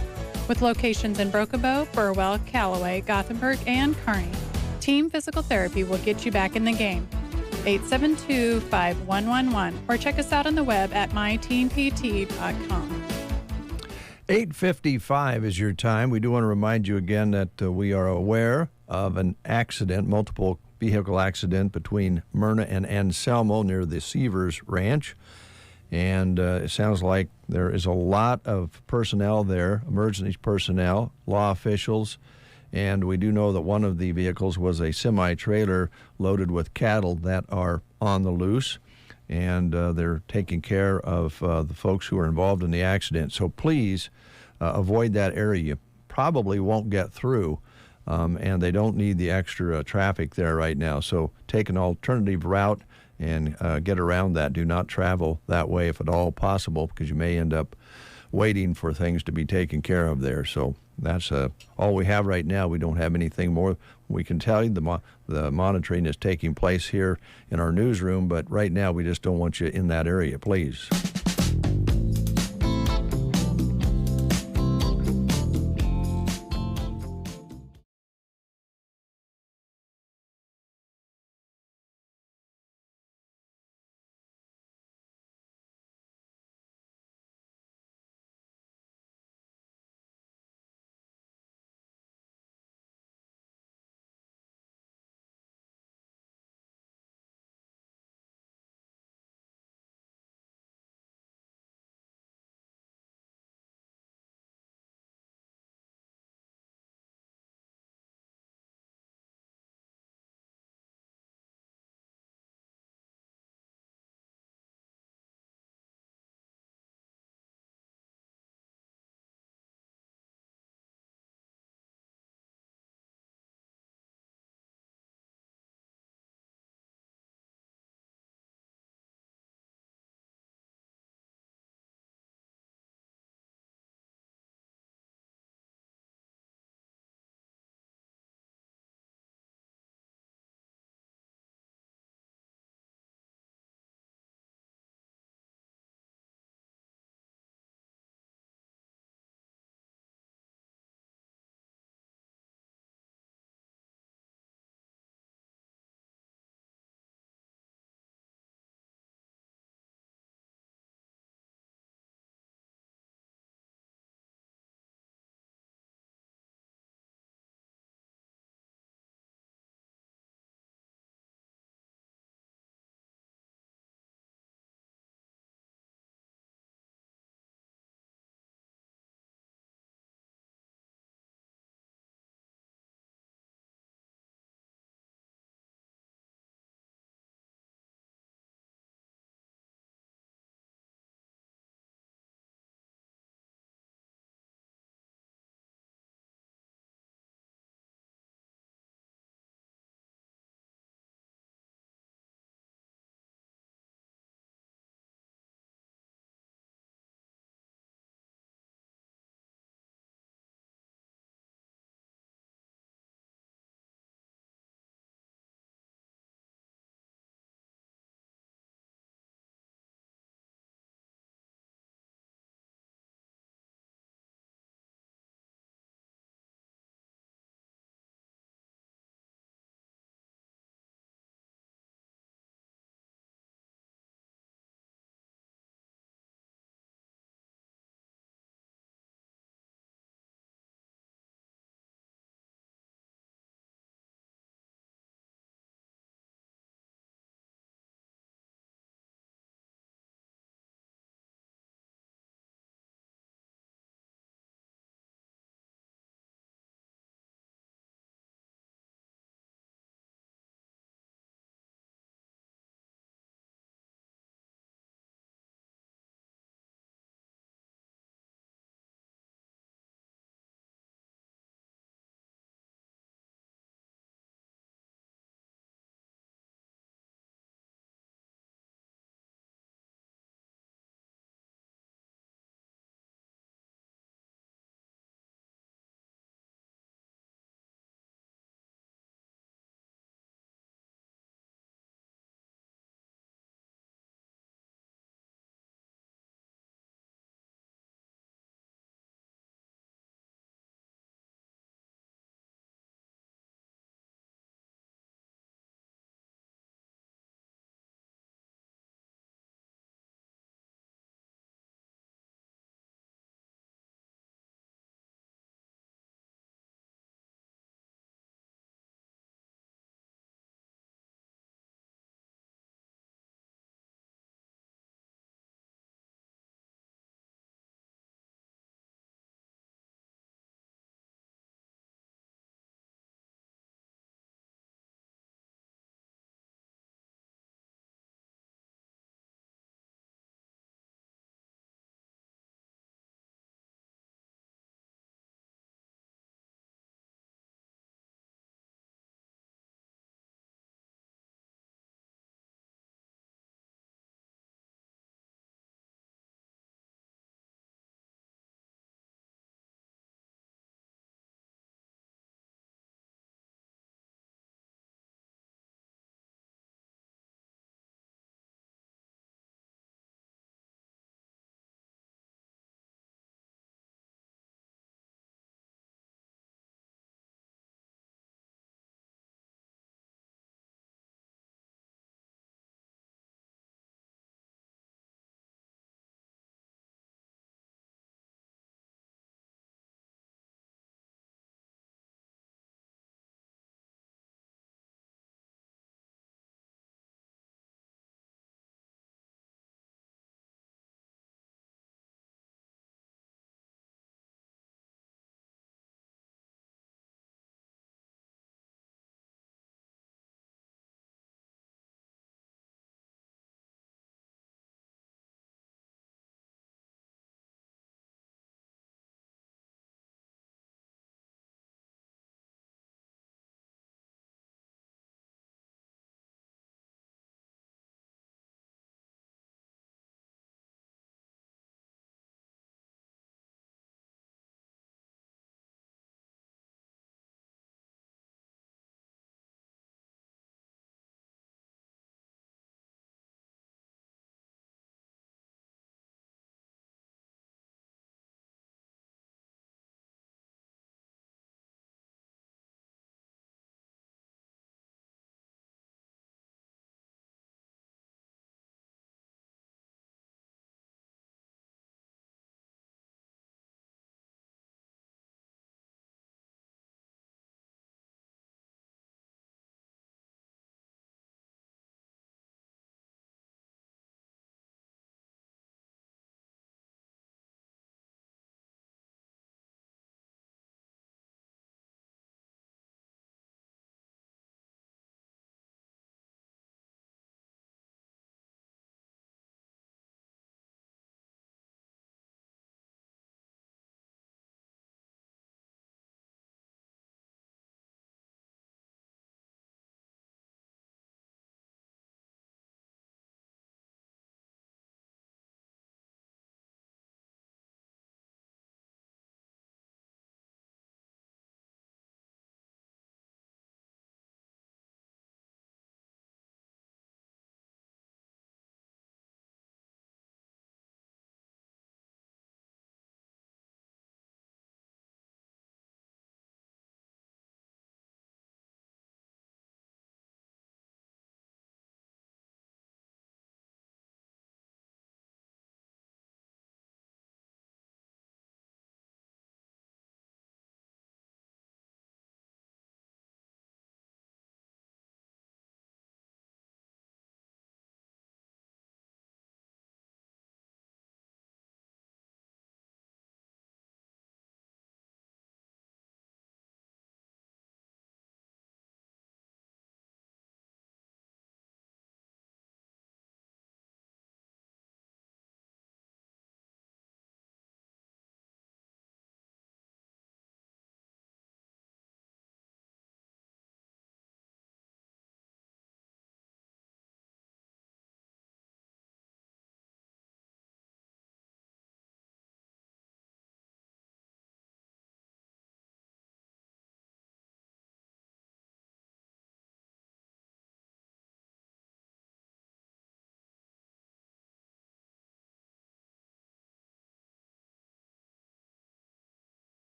[SPEAKER 19] With locations in Broken Bow, Burwell, Callaway, Gothenburg, and Kearney, Team Physical Therapy will get you back in the game. 872-5111 or check us out on the web at myteampt.com.
[SPEAKER 1] 8:55 is your time. We do want to remind you again that we are aware of an accident, multiple vehicle accident between Myrna and Anselmo near the Seavers Ranch. And it sounds like there is a lot of personnel there, emergency personnel, law officials, and we do know that one of the vehicles was a semi-trailer loaded with cattle that are on the loose, and they're taking care of the folks who are involved in the accident. So please avoid that area. You probably won't get through, and they don't need the extra traffic there right now. So take an alternative route and get around that. Do not travel that way if at all possible, because you may end up waiting for things to be taken care of there. So that's all we have right now. We don't have anything more. We can tell you the monitoring is taking place here in our newsroom, but right now we just don't want you in that area, please.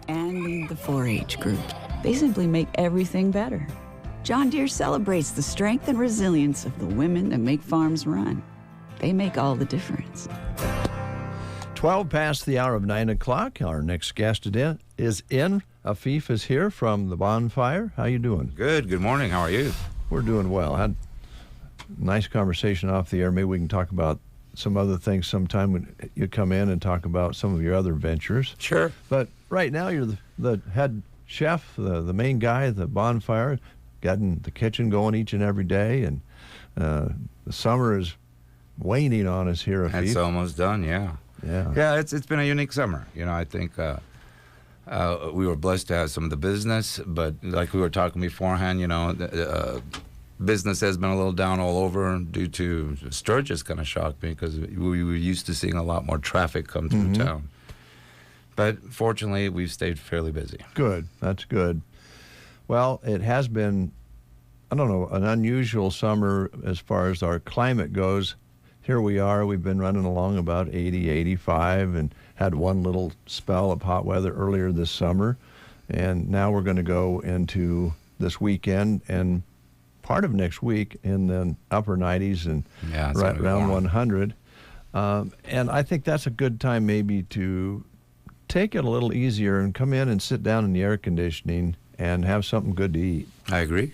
[SPEAKER 9] and the 4-H group. They simply make everything better. John Deere celebrates the strength and resilience of the women that make farms run. They make all the difference.
[SPEAKER 1] 12 past the hour of 9 o'clock. Our next guest is in. Afif is here from the bonfire. How you doing?
[SPEAKER 10] Good. Good morning. How are you?
[SPEAKER 1] We're doing well. Had a nice conversation off the air. Maybe we can talk about some other things sometime when you come in and talk about some of your other ventures.
[SPEAKER 10] Sure.
[SPEAKER 1] But right now you're the head chef, the main guy at the bonfire, getting the kitchen going each and every day. And the summer is waning on us here, Afif.
[SPEAKER 10] It's almost done, yeah. Yeah, it's been a unique summer. You know, I think we were blessed to have some of the business, but like we were talking beforehand, you know, business has been a little down all over due to Sturgis. Kind of shocked me because we were used to seeing a lot more traffic come through town. But fortunately, we've stayed fairly busy.
[SPEAKER 1] Good. That's good. Well, it has been, I don't know, an unusual summer as far as our climate goes. Here we are. We've been running along about 80, 85, and had one little spell of hot weather earlier this summer. And now we're going to go into this weekend and part of next week in the upper 90s and right around 100. And I think that's a good time maybe to take it a little easier and come in and sit down in the air conditioning and have something good to eat.
[SPEAKER 10] I agree.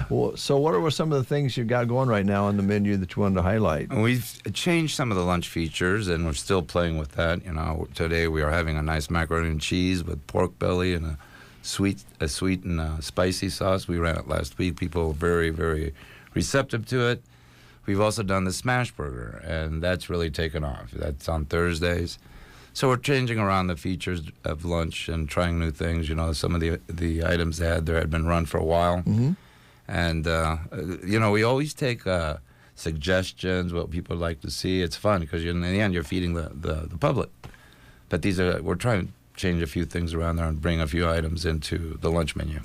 [SPEAKER 1] Well, so what are some of the things you've got going right now on the menu that you wanted to highlight?
[SPEAKER 10] We've changed some of the lunch features, and we're still playing with that. You know, today we are having a nice macaroni and cheese with pork belly and a sweet and spicy sauce. We ran it last week. People were very, very receptive to it. We've also done the smash burger, and that's really taken off. That's on Thursdays. So we're changing around the features of lunch and trying new things. You know, some of the items they had there had been run for a while. And, you know, we always take suggestions, what people like to see. It's fun because in the end you're feeding the public. But we're trying to change a few things around there and bring a few items into the lunch menu.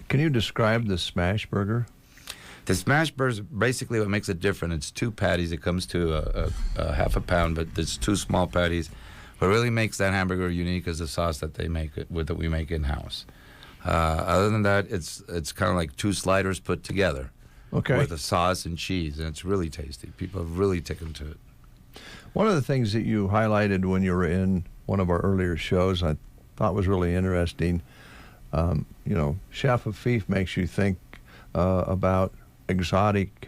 [SPEAKER 1] Can you describe the smash burger?
[SPEAKER 10] The smash burger is basically what makes it different. It's 2 patties. It comes to a half a pound, but there's 2 small patties. What really makes that hamburger unique is the sauce that they make that we make in-house. Other than that, it's kind of like 2 sliders put together with a sauce and cheese, and it's really tasty. People have really taken to it.
[SPEAKER 1] One of the things that you highlighted when you were in one of our earlier shows I thought was really interesting, you know, Chef Afif makes you think about exotic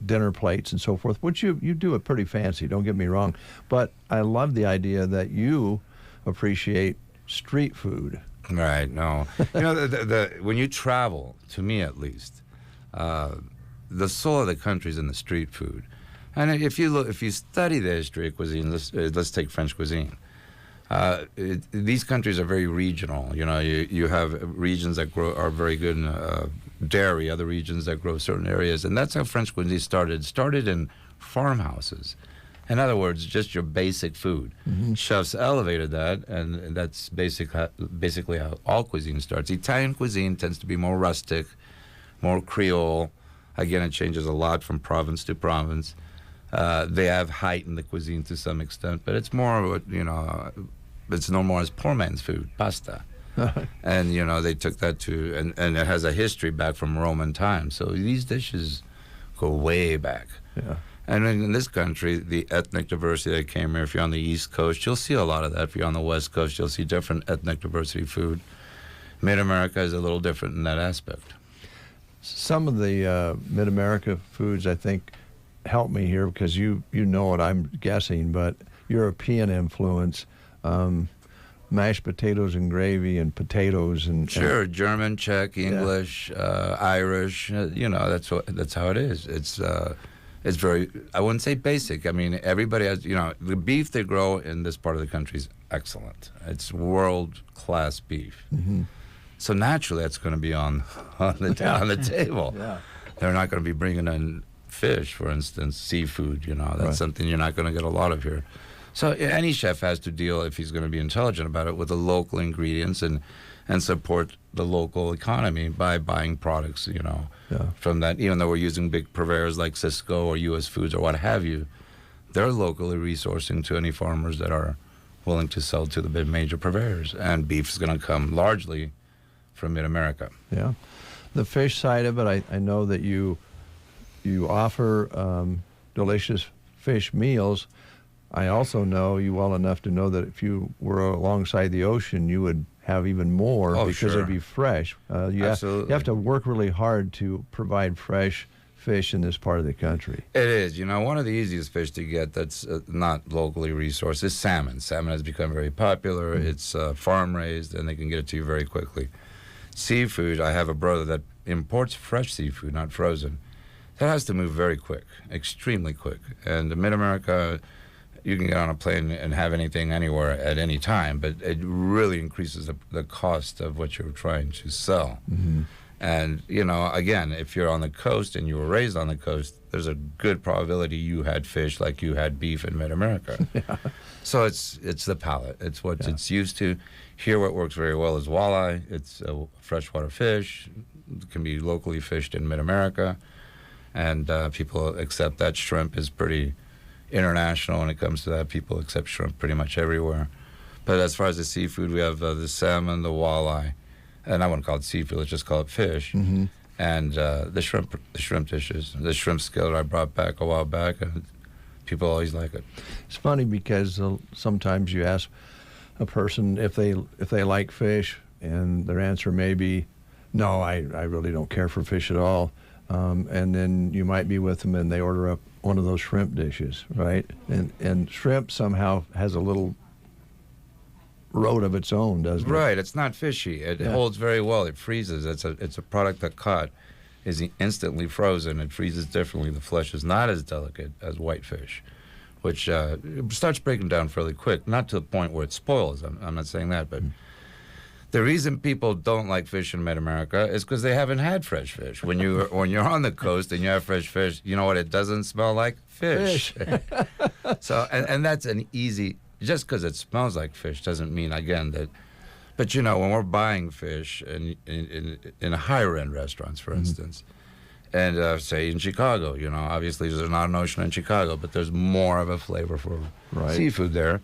[SPEAKER 1] dinner plates and so forth, which you do it pretty fancy, don't get me wrong. But I love the idea that you appreciate street food.
[SPEAKER 10] Right, no. You know, when you travel, to me at least, the soul of the country is in the street food. And if you study the history of cuisine, let's take French cuisine. These countries are very regional. You know, you have regions that are very good in dairy, other regions that grow certain areas, and that's how French cuisine started. It started in farmhouses. In other words, just your basic food. Chefs elevated that, and that's basically how all cuisine starts. Italian cuisine tends to be more rustic, more Creole. Again, it changes a lot from province to province. They have heightened the cuisine to some extent, but it's more, you know, it's no more as poor man's food, pasta. And, you know, they took that to, and it has a history back from Roman times. So these dishes go way back.
[SPEAKER 1] Yeah.
[SPEAKER 10] And in this country, the ethnic diversity that came here, if you're on the East Coast, you'll see a lot of that. If you're on the West Coast, you'll see different ethnic diversity food. Mid-America is a little different in that aspect.
[SPEAKER 1] Some of the Mid-America foods, I think, help me here because you know what I'm guessing, but European influence, mashed potatoes and gravy and potatoes and
[SPEAKER 10] sure, German, Czech, English, Irish. You know, that's how it is. It's very, I wouldn't say basic. I mean, everybody has, you know, the beef they grow in this part of the country is excellent. It's world-class beef. So naturally, that's going to be on the table.
[SPEAKER 1] Yeah.
[SPEAKER 10] They're not going to be bringing in fish, for instance, seafood. You know, that's something you're not going to get a lot of here. So any chef has to deal, if he's going to be intelligent about it, with the local ingredients and support the local economy by buying products, you know, from that. Even though we're using big purveyors like Cisco or U.S. Foods or what have you, they're locally resourcing to any farmers that are willing to sell to the major purveyors. And beef is going to come largely from Mid-America.
[SPEAKER 1] Yeah. The fish side of it, I know that you offer delicious fish meals. I also know you well enough to know that if you were alongside the ocean, you would have even more because
[SPEAKER 10] sure.
[SPEAKER 1] it'd be fresh. You have to work really hard to provide fresh fish in this part of the country.
[SPEAKER 10] It is. One of the easiest fish to get that's not locally resourced is salmon. Salmon has become very popular. Mm-hmm. It's farm-raised, and they can get it to you very quickly. Seafood, I have a brother that imports fresh seafood, not frozen. That has to move very quick, extremely quick. And in Mid-America, you can get on a plane and have anything anywhere at any time, but it really increases the cost of what you're trying to sell.
[SPEAKER 1] Mm-hmm.
[SPEAKER 10] And, again, if you're on the coast and you were raised on the coast, there's a good probability you had fish like you had beef in Mid-America.
[SPEAKER 1] Yeah.
[SPEAKER 10] So it's the palate. It's what it's used to. Here what works very well is walleye. It's a freshwater fish. It can be locally fished in Mid-America. And people accept that. Shrimp is pretty international when it comes to that. People accept shrimp pretty much everywhere. But as far as the seafood, we have the salmon, the walleye. And I wouldn't call it seafood, let's just call it fish.
[SPEAKER 1] Mm-hmm.
[SPEAKER 10] And the shrimp dishes. The shrimp skillet I brought back a while back, and people always like it.
[SPEAKER 1] It's funny because sometimes you ask a person if they like fish, and their answer may be, no, I really don't care for fish at all. And then you might be with them and they order up one of those shrimp dishes, right? And shrimp somehow has a little road of its own, doesn't it?
[SPEAKER 10] Right. It's not fishy. It holds very well. It freezes. It's a product that caught is instantly frozen. It freezes differently. The flesh is not as delicate as white fish, which starts breaking down fairly quick. Not to the point where it spoils. I'm not saying that, but the reason people don't like fish in Mid-America is because they haven't had fresh fish. When you're on the coast and you have fresh fish, you know what it doesn't smell like? Fish. So and that's an easy. Just because it smells like fish doesn't mean, again, that... But, when we're buying fish in higher-end restaurants, for instance, and say in Chicago, obviously there's not an ocean in Chicago, but there's more of a flavor for seafood there.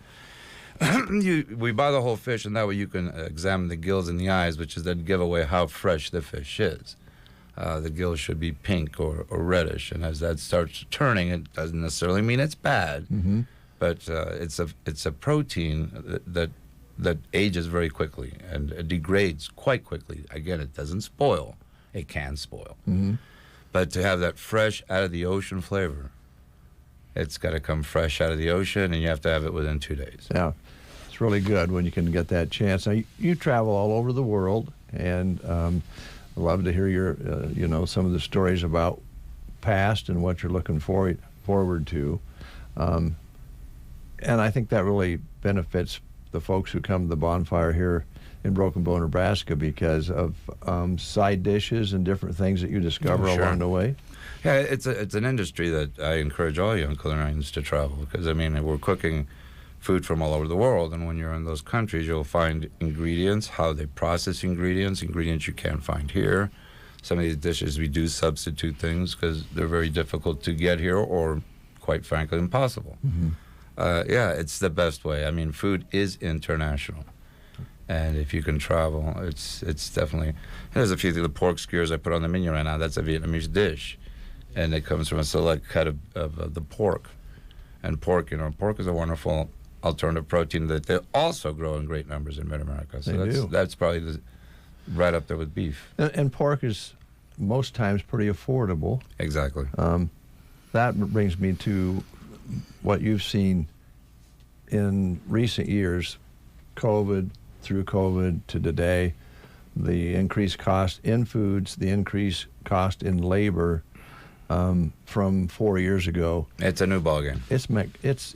[SPEAKER 10] We buy the whole fish, and that way you can examine the gills and the eyes, which is then give away how fresh the fish is. The gills should be pink or reddish, and as that starts turning, it doesn't necessarily mean it's bad.
[SPEAKER 1] Mm-hmm.
[SPEAKER 10] But it's a protein that ages very quickly and it degrades quite quickly. Again, it doesn't spoil. It can spoil.
[SPEAKER 1] Mm-hmm.
[SPEAKER 10] But to have that fresh out of the ocean flavor, it's got to come fresh out of the ocean, and you have to have it within 2 days.
[SPEAKER 1] Yeah, it's really good when you can get that chance. Now, you travel all over the world, and I'd love to hear your, some of the stories about past and what you're looking forward to. And I think that really benefits the folks who come to the bonfire here in Broken Bow, Nebraska, because of side dishes and different things that you discover along the way.
[SPEAKER 10] Yeah, it's an industry that I encourage all young culinarians to travel, because, we're cooking food from all over the world, and when you're in those countries, you'll find ingredients, how they process ingredients you can't find here. Some of these dishes, we do substitute things because they're very difficult to get here or, quite frankly, impossible.
[SPEAKER 1] Mm-hmm.
[SPEAKER 10] It's the best way. Food is international, and if you can travel, it's definitely. There's a few things. The pork skewers I put on the menu right now. That's a Vietnamese dish, and it comes from a select cut of the pork. And pork is a wonderful alternative protein that they also grow in great numbers in Mid-America. So that's probably right up there with beef.
[SPEAKER 1] And pork is most times pretty affordable.
[SPEAKER 10] Exactly.
[SPEAKER 1] That brings me to what you've seen in recent years, through COVID to today, the increased cost in foods, the increased cost in labor from 4 years ago.
[SPEAKER 10] It's a new ballgame.
[SPEAKER 1] It's big. It's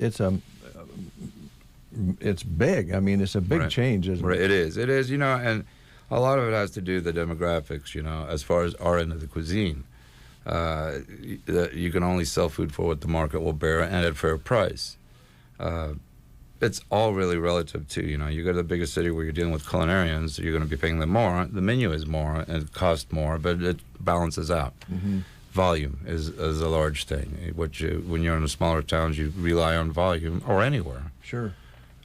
[SPEAKER 1] a big change, isn't it?
[SPEAKER 10] It is. It is. And a lot of it has to do with the demographics. As far as our end of the cuisine. You can only sell food for what the market will bear and at fair price. It's all really relative to, you go to the biggest city where you're dealing with culinarians, you're going to be paying them more. The menu is more and it costs more, but it balances out.
[SPEAKER 1] Mm-hmm.
[SPEAKER 10] Volume is a large thing. When you're in the smaller towns, you rely on volume, or anywhere.
[SPEAKER 1] Sure.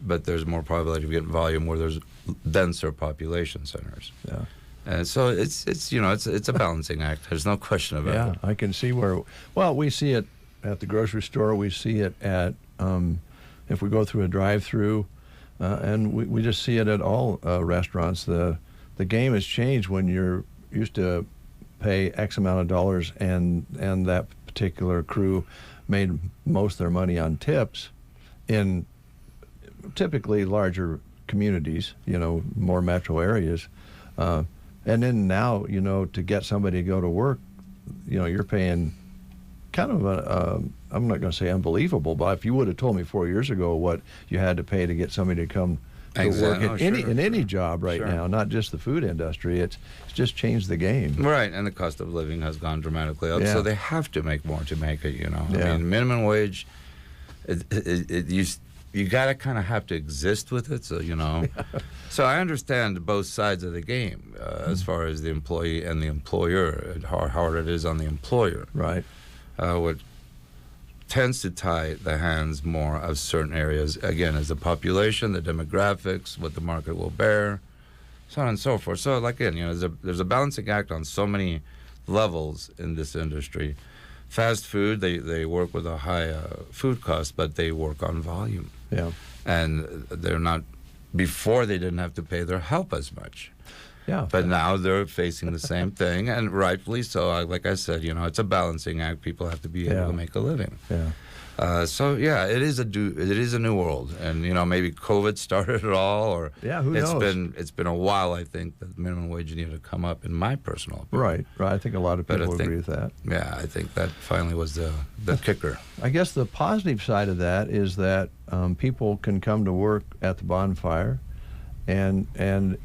[SPEAKER 10] but there's more probability of getting volume where there's denser population centers.
[SPEAKER 1] Yeah.
[SPEAKER 10] And so it's a balancing act. There's no question about it.
[SPEAKER 1] Yeah, I can see where. Well, we see it at the grocery store. We see it at if we go through a drive-through, and we just see it at all restaurants. The game has changed when you're used to pay X amount of dollars, and that particular crew made most of their money on tips in typically larger communities, more metro areas. And then now, to get somebody to go to work, you're paying kind of I'm not going to say unbelievable, but if you would have told me 4 years ago what you had to pay to get somebody to come to work in any job right now, not just the food industry, it's just changed the game.
[SPEAKER 10] Right, and the cost of living has gone dramatically up, so they have to make more to make it, I mean, minimum wage, you got to kind of have to exist with it, so, So I understand both sides of the game as far as the employee and the employer, and how hard it is on the employer.
[SPEAKER 1] Right.
[SPEAKER 10] What tends to tie the hands more of certain areas, again, is the population, the demographics, what the market will bear, so on and so forth. So, like, again, there's a balancing act on so many levels in this industry. Fast food, they work with a high food cost, but they work on volume.
[SPEAKER 1] Yeah.
[SPEAKER 10] And they're not, before they didn't have to pay their help as much.
[SPEAKER 1] Yeah.
[SPEAKER 10] But now they're facing the same thing, and rightfully so. Like I said, it's a balancing act. People have to be able to make a living.
[SPEAKER 1] Yeah.
[SPEAKER 10] So yeah, it is a new world, and maybe COVID started it all, or
[SPEAKER 1] who knows?
[SPEAKER 10] It's been a while. I think that minimum wage needed to come up, in my personal opinion.
[SPEAKER 1] Right. I think a lot of people agree with that.
[SPEAKER 10] Yeah, I think that finally was the kicker.
[SPEAKER 1] I guess the positive side of that is that people can come to work at the bonfire and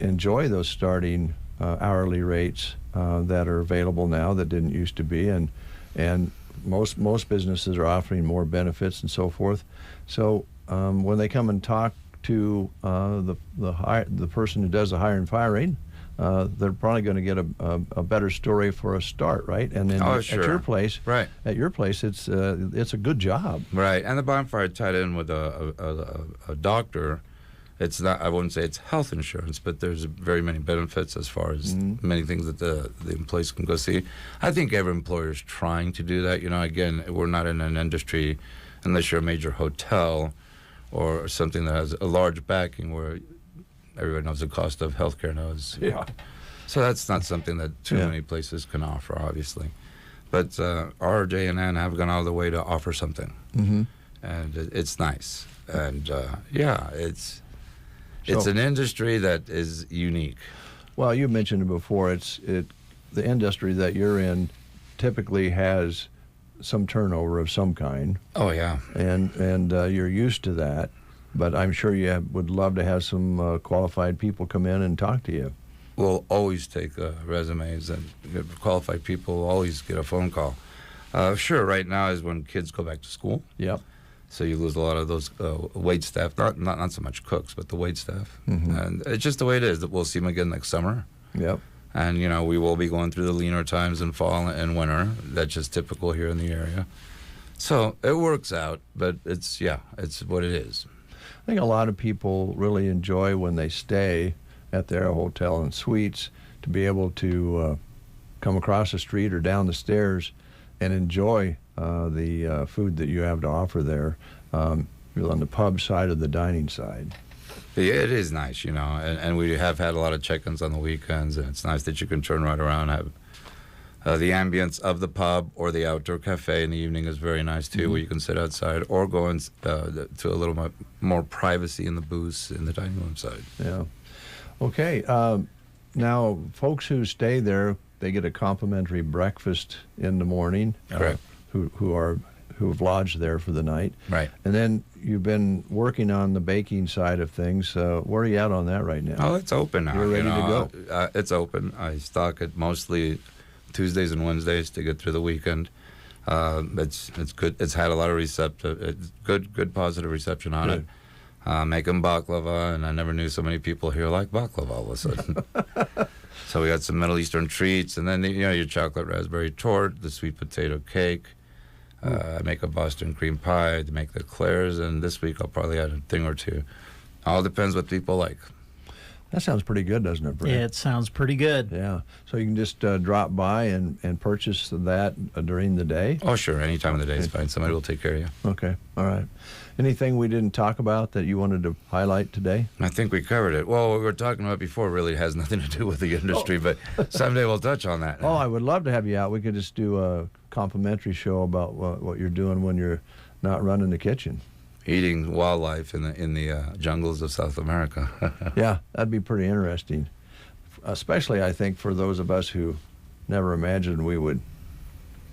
[SPEAKER 1] enjoy those starting hourly rates that are available now that didn't used to be, and most businesses are offering more benefits and so forth. So when they come and talk to the person who does the hiring and firing, they're probably going to get a better story for a start, right? And then at your place, it's a good job,
[SPEAKER 10] right? And the bonfire tied in with a doctor. It's not, I wouldn't say it's health insurance, but there's very many benefits as far as many things that the employees can go see. I think every employer is trying to do that. Again, we're not in an industry, unless you're a major hotel or something that has a large backing, where everybody knows the cost of healthcare now is.
[SPEAKER 1] Yeah.
[SPEAKER 10] So that's not something that too many places can offer, obviously. But RJ&N have gone all the way to offer something.
[SPEAKER 1] Mm-hmm.
[SPEAKER 10] And it's nice. And it's an industry that is unique.
[SPEAKER 1] Well, you mentioned it before. The industry that you're in typically has some turnover of some kind.
[SPEAKER 10] Oh yeah.
[SPEAKER 1] And you're used to that, but I'm sure you would love to have some qualified people come in and talk to you.
[SPEAKER 10] We'll always take resumes, and qualified people will always get a phone call. Sure, right now is when kids go back to school.
[SPEAKER 1] Yep.
[SPEAKER 10] So you lose a lot of those wait staff, not so much cooks, but the wait staff.
[SPEAKER 1] Mm-hmm.
[SPEAKER 10] And it's just the way it is. That we'll see them again next summer.
[SPEAKER 1] Yep.
[SPEAKER 10] And, we will be going through the leaner times in fall and winter. That's just typical here in the area. So it works out, but it's what it is.
[SPEAKER 1] I think a lot of people really enjoy when they stay at their hotel and suites to be able to come across the street or down the stairs and enjoy the food that you have to offer there. You're on the pub side or the dining side.
[SPEAKER 10] Yeah, it is nice, and we have had a lot of check-ins on the weekends, and it's nice that you can turn right around and have the ambience of the pub, or the outdoor cafe in the evening is very nice too, where you can sit outside or go to a little more privacy in the booths in the dining room side.
[SPEAKER 1] Yeah. Okay. Now, folks who stay there, they get a complimentary breakfast in the morning.
[SPEAKER 10] Correct.
[SPEAKER 1] Who have lodged there for the night.
[SPEAKER 10] Right.
[SPEAKER 1] And then you've been working on the baking side of things. Where are you at on that right now?
[SPEAKER 10] Oh, it's open now.
[SPEAKER 1] You're ready to
[SPEAKER 10] go? It's open. I stock it mostly Tuesdays and Wednesdays to get through the weekend. It's good. It's had a lot of good positive reception on it. Making baklava, and I never knew so many people here like baklava all of a sudden. So we got some Middle Eastern treats, and then your chocolate raspberry torte, the sweet potato cake. I make a Boston cream pie to make the eclairs, and this week I'll probably add a thing or two All depends what people like.
[SPEAKER 1] That sounds pretty good, doesn't it, Brent?
[SPEAKER 2] It sounds pretty good.
[SPEAKER 1] Yeah. So you can just drop by and purchase that during the day?
[SPEAKER 10] Oh, sure. Any time of the day is fine. Somebody will take care of you.
[SPEAKER 1] Okay. All right. Anything we didn't talk about that you wanted to highlight today?
[SPEAKER 10] I think we covered it. Well, what we were talking about before really has nothing to do with the industry, but someday we'll touch on that.
[SPEAKER 1] Oh, I would love to have you out. We could just do a complimentary show about what you're doing when you're not running the kitchen.
[SPEAKER 10] Eating wildlife in the jungles of South America.
[SPEAKER 1] Yeah, that'd be pretty interesting. Especially, I think, for those of us who never imagined we would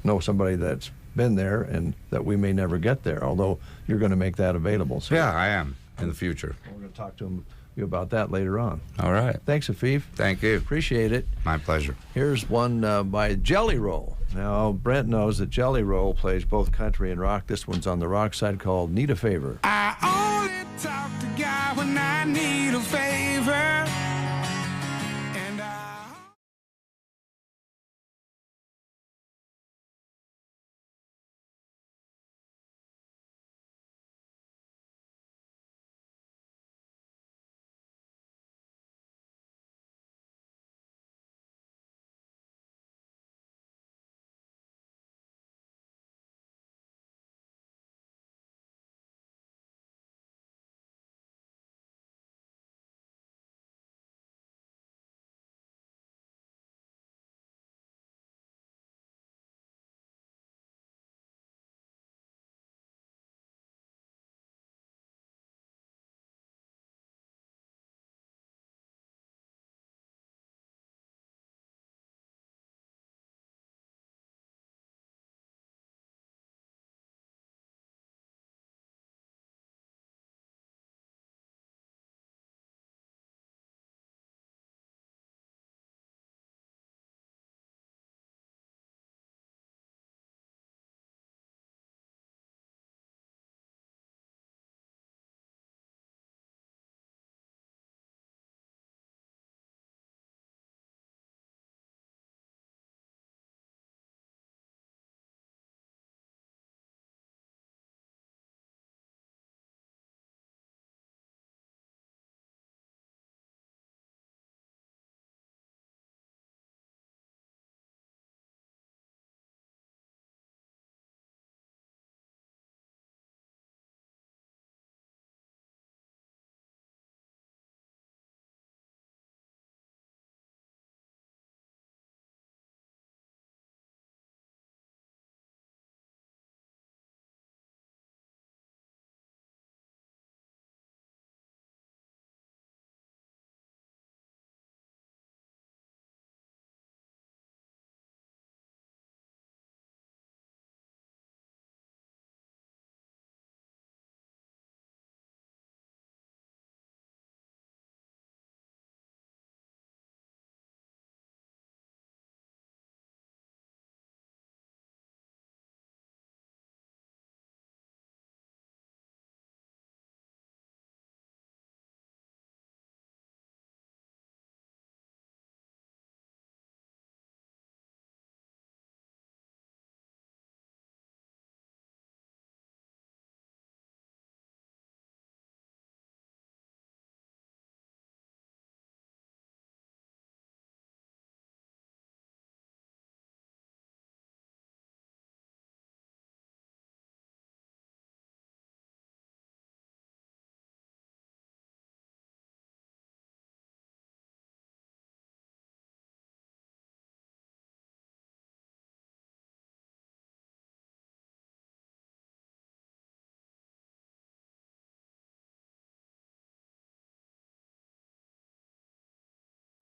[SPEAKER 1] know somebody that's been there and that we may never get there, although you're going to make that available. So
[SPEAKER 10] yeah, I am in the future.
[SPEAKER 1] We're going to talk to you about that later on.
[SPEAKER 10] All right.
[SPEAKER 1] Thanks, Afif.
[SPEAKER 10] Thank you.
[SPEAKER 1] Appreciate it.
[SPEAKER 10] My pleasure.
[SPEAKER 1] Here's one by Jelly Roll. Now, Brent knows that Jelly Roll plays both country and rock. This one's on the rock side called Need a Favor.
[SPEAKER 11] I only talk to God when I need a favor.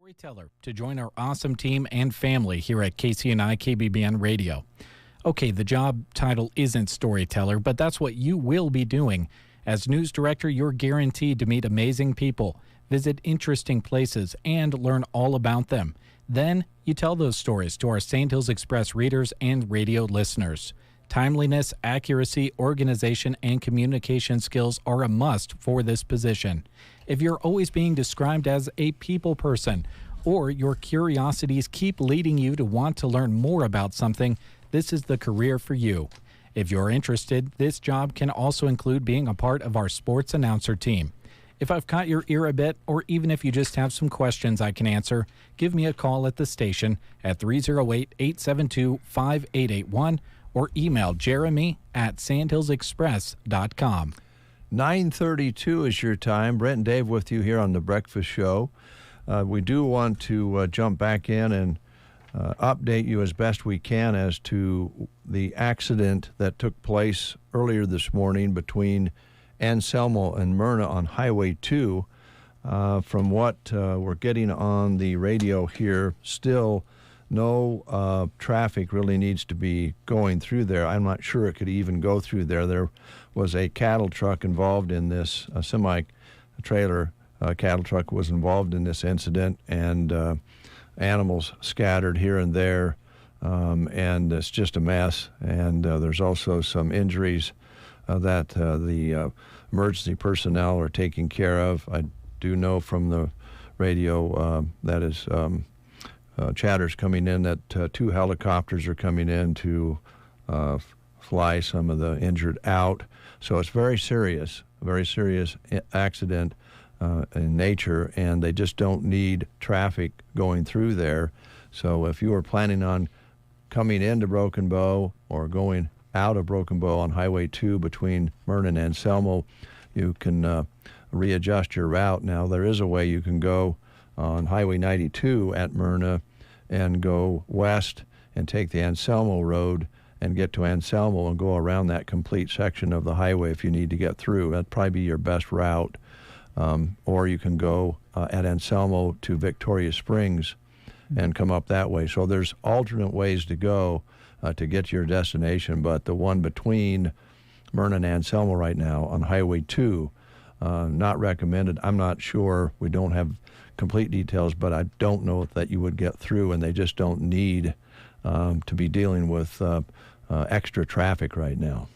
[SPEAKER 7] Storyteller to join our awesome team and family here at KCNI KBBN Radio. Okay, the job title isn't storyteller, but that's what you will be doing. As news director, you're guaranteed to meet amazing people, visit interesting places, and learn all about them. Then you tell those stories to our St. Hills Express readers and radio listeners. Timeliness, accuracy, organization, and communication skills are a must for this position. If you're always being described as a people person, or your curiosities keep leading you to want to learn more about something, this is the career for you. If you're interested, this job can also include being a part of our sports announcer team. If I've caught your ear a bit, or even if you just have some questions I can answer, give me a call at the station at 308-872-5881 or email jeremy@sandhillsexpress.com.
[SPEAKER 1] 9:32 is your time. Brent and Dave with you here on The Breakfast Show. We do want to jump back in and update you as best we can as to the accident that took place earlier this morning between Anselmo and Myrna on Highway 2. From what we're getting on the radio here, still no traffic really needs to be going through there. I'm not sure it could even go through there. There was a cattle truck involved in this, a semi-trailer cattle truck was involved in this incident, and animals scattered here and there, and it's just a mess. And there's also some injuries that the emergency personnel are taking care of. I do know from the radio that is chatters coming in that 2 helicopters are coming in to fly some of the injured out. So it's very serious accident in nature, and they just don't need traffic going through there. So if you are planning on coming into Broken Bow or going out of Broken Bow on Highway 2 between Myrna and Anselmo, you can readjust your route. Now, there is a way you can go on Highway 92 at Myrna and go west and take the Anselmo Road and get to Anselmo and go around that complete section of the highway if you need to get through. That'd probably be your best route. Or you can go at Anselmo to Victoria Springs and come up that way. So there's alternate ways to go to get to your destination, but the one between Myrna and Anselmo right now on Highway 2, not recommended. I'm not sure. We don't have complete details, but I don't know that you would get through, and they just don't need to be dealing with extra traffic right now.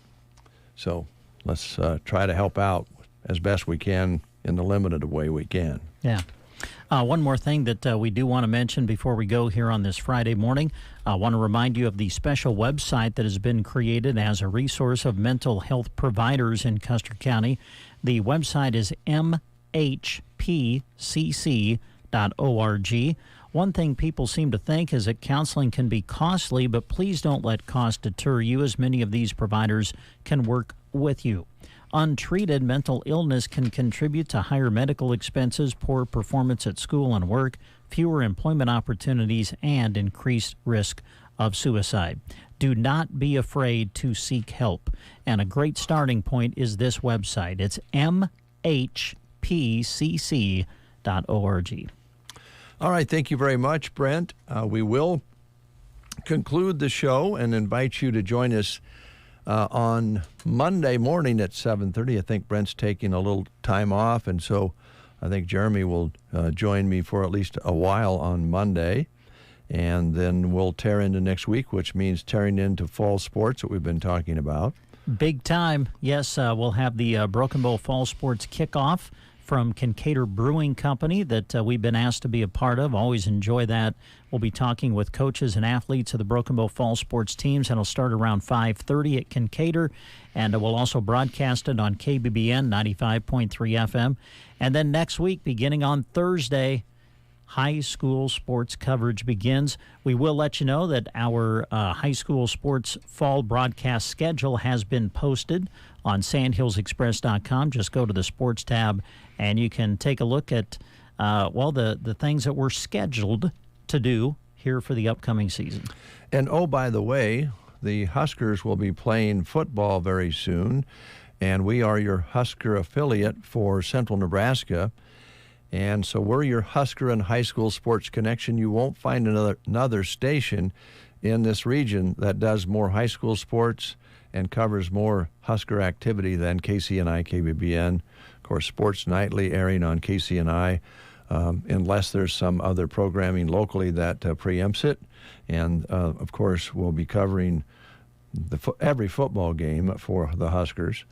[SPEAKER 1] So let's try to help out as best we can in the limited way we can.
[SPEAKER 2] Yeah. One more thing that we do want to mention before we go here on this Friday morning. I want to remind you of the special website that has been created as a resource of mental health providers in Custer County. The website is mhpcc.org. One thing people seem to think is that counseling can be costly, but please don't let cost deter you, as many of these providers can work with you. Untreated mental illness can contribute to higher medical expenses, poor performance at school and work, fewer employment opportunities, and increased risk of suicide. Do not be afraid to seek help. And a great starting point is this website. It's mhpcc.org.
[SPEAKER 1] All right, thank you very much, Brent. We will conclude the show and invite you to join us on Monday morning at 7:30. I think Brent's taking a little time off, and so I think Jeremy will join me for at least a while on Monday. And then we'll tear into next week, which means tearing into fall sports that we've been talking about.
[SPEAKER 2] Big time. Yes, we'll have the Broken Bow Fall Sports kickoff from Kincaid Brewing Company that we've been asked to be a part of. Always enjoy that. We'll be talking with coaches and athletes of the Broken Bow Fall Sports teams, and it'll start around 5:30 at Kincaid, and we'll also broadcast it on KBBN 95.3 FM. And then next week, beginning on Thursday, high school sports coverage begins. We will let you know that our high school sports fall broadcast schedule has been posted on sandhillsexpress.com. Just go to the sports tab, and you can take a look at, the things that we're scheduled to do here for the upcoming season.
[SPEAKER 1] And, oh, by the way, the Huskers will be playing football very soon, and we are your Husker affiliate for Central Nebraska. And so we're your Husker and high school sports connection. You won't find another station in this region that does more high school sports and covers more Husker activity than KCNI KBBN. Of course, Sports Nightly airing on KCNI, unless there's some other programming locally that preempts it. And, of course, we'll be covering every football game for the Huskers.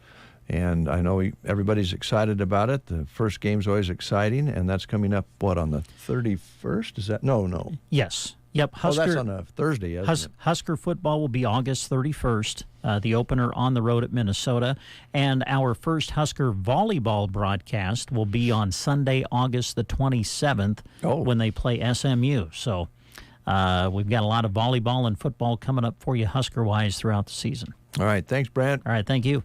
[SPEAKER 1] And I know everybody's excited about it. The first game's always exciting, and that's coming up, on the 31st? Is that? No.
[SPEAKER 2] Yes. Yep. Husker,
[SPEAKER 1] that's on a Thursday, isn't it?
[SPEAKER 2] Husker football will be August 31st, the opener on the road at Minnesota. And our first Husker volleyball broadcast will be on Sunday, August the 27th, when they play SMU. So we've got a lot of volleyball and football coming up for you Husker-wise throughout the season.
[SPEAKER 1] All right. Thanks, Brant.
[SPEAKER 2] All right. Thank you.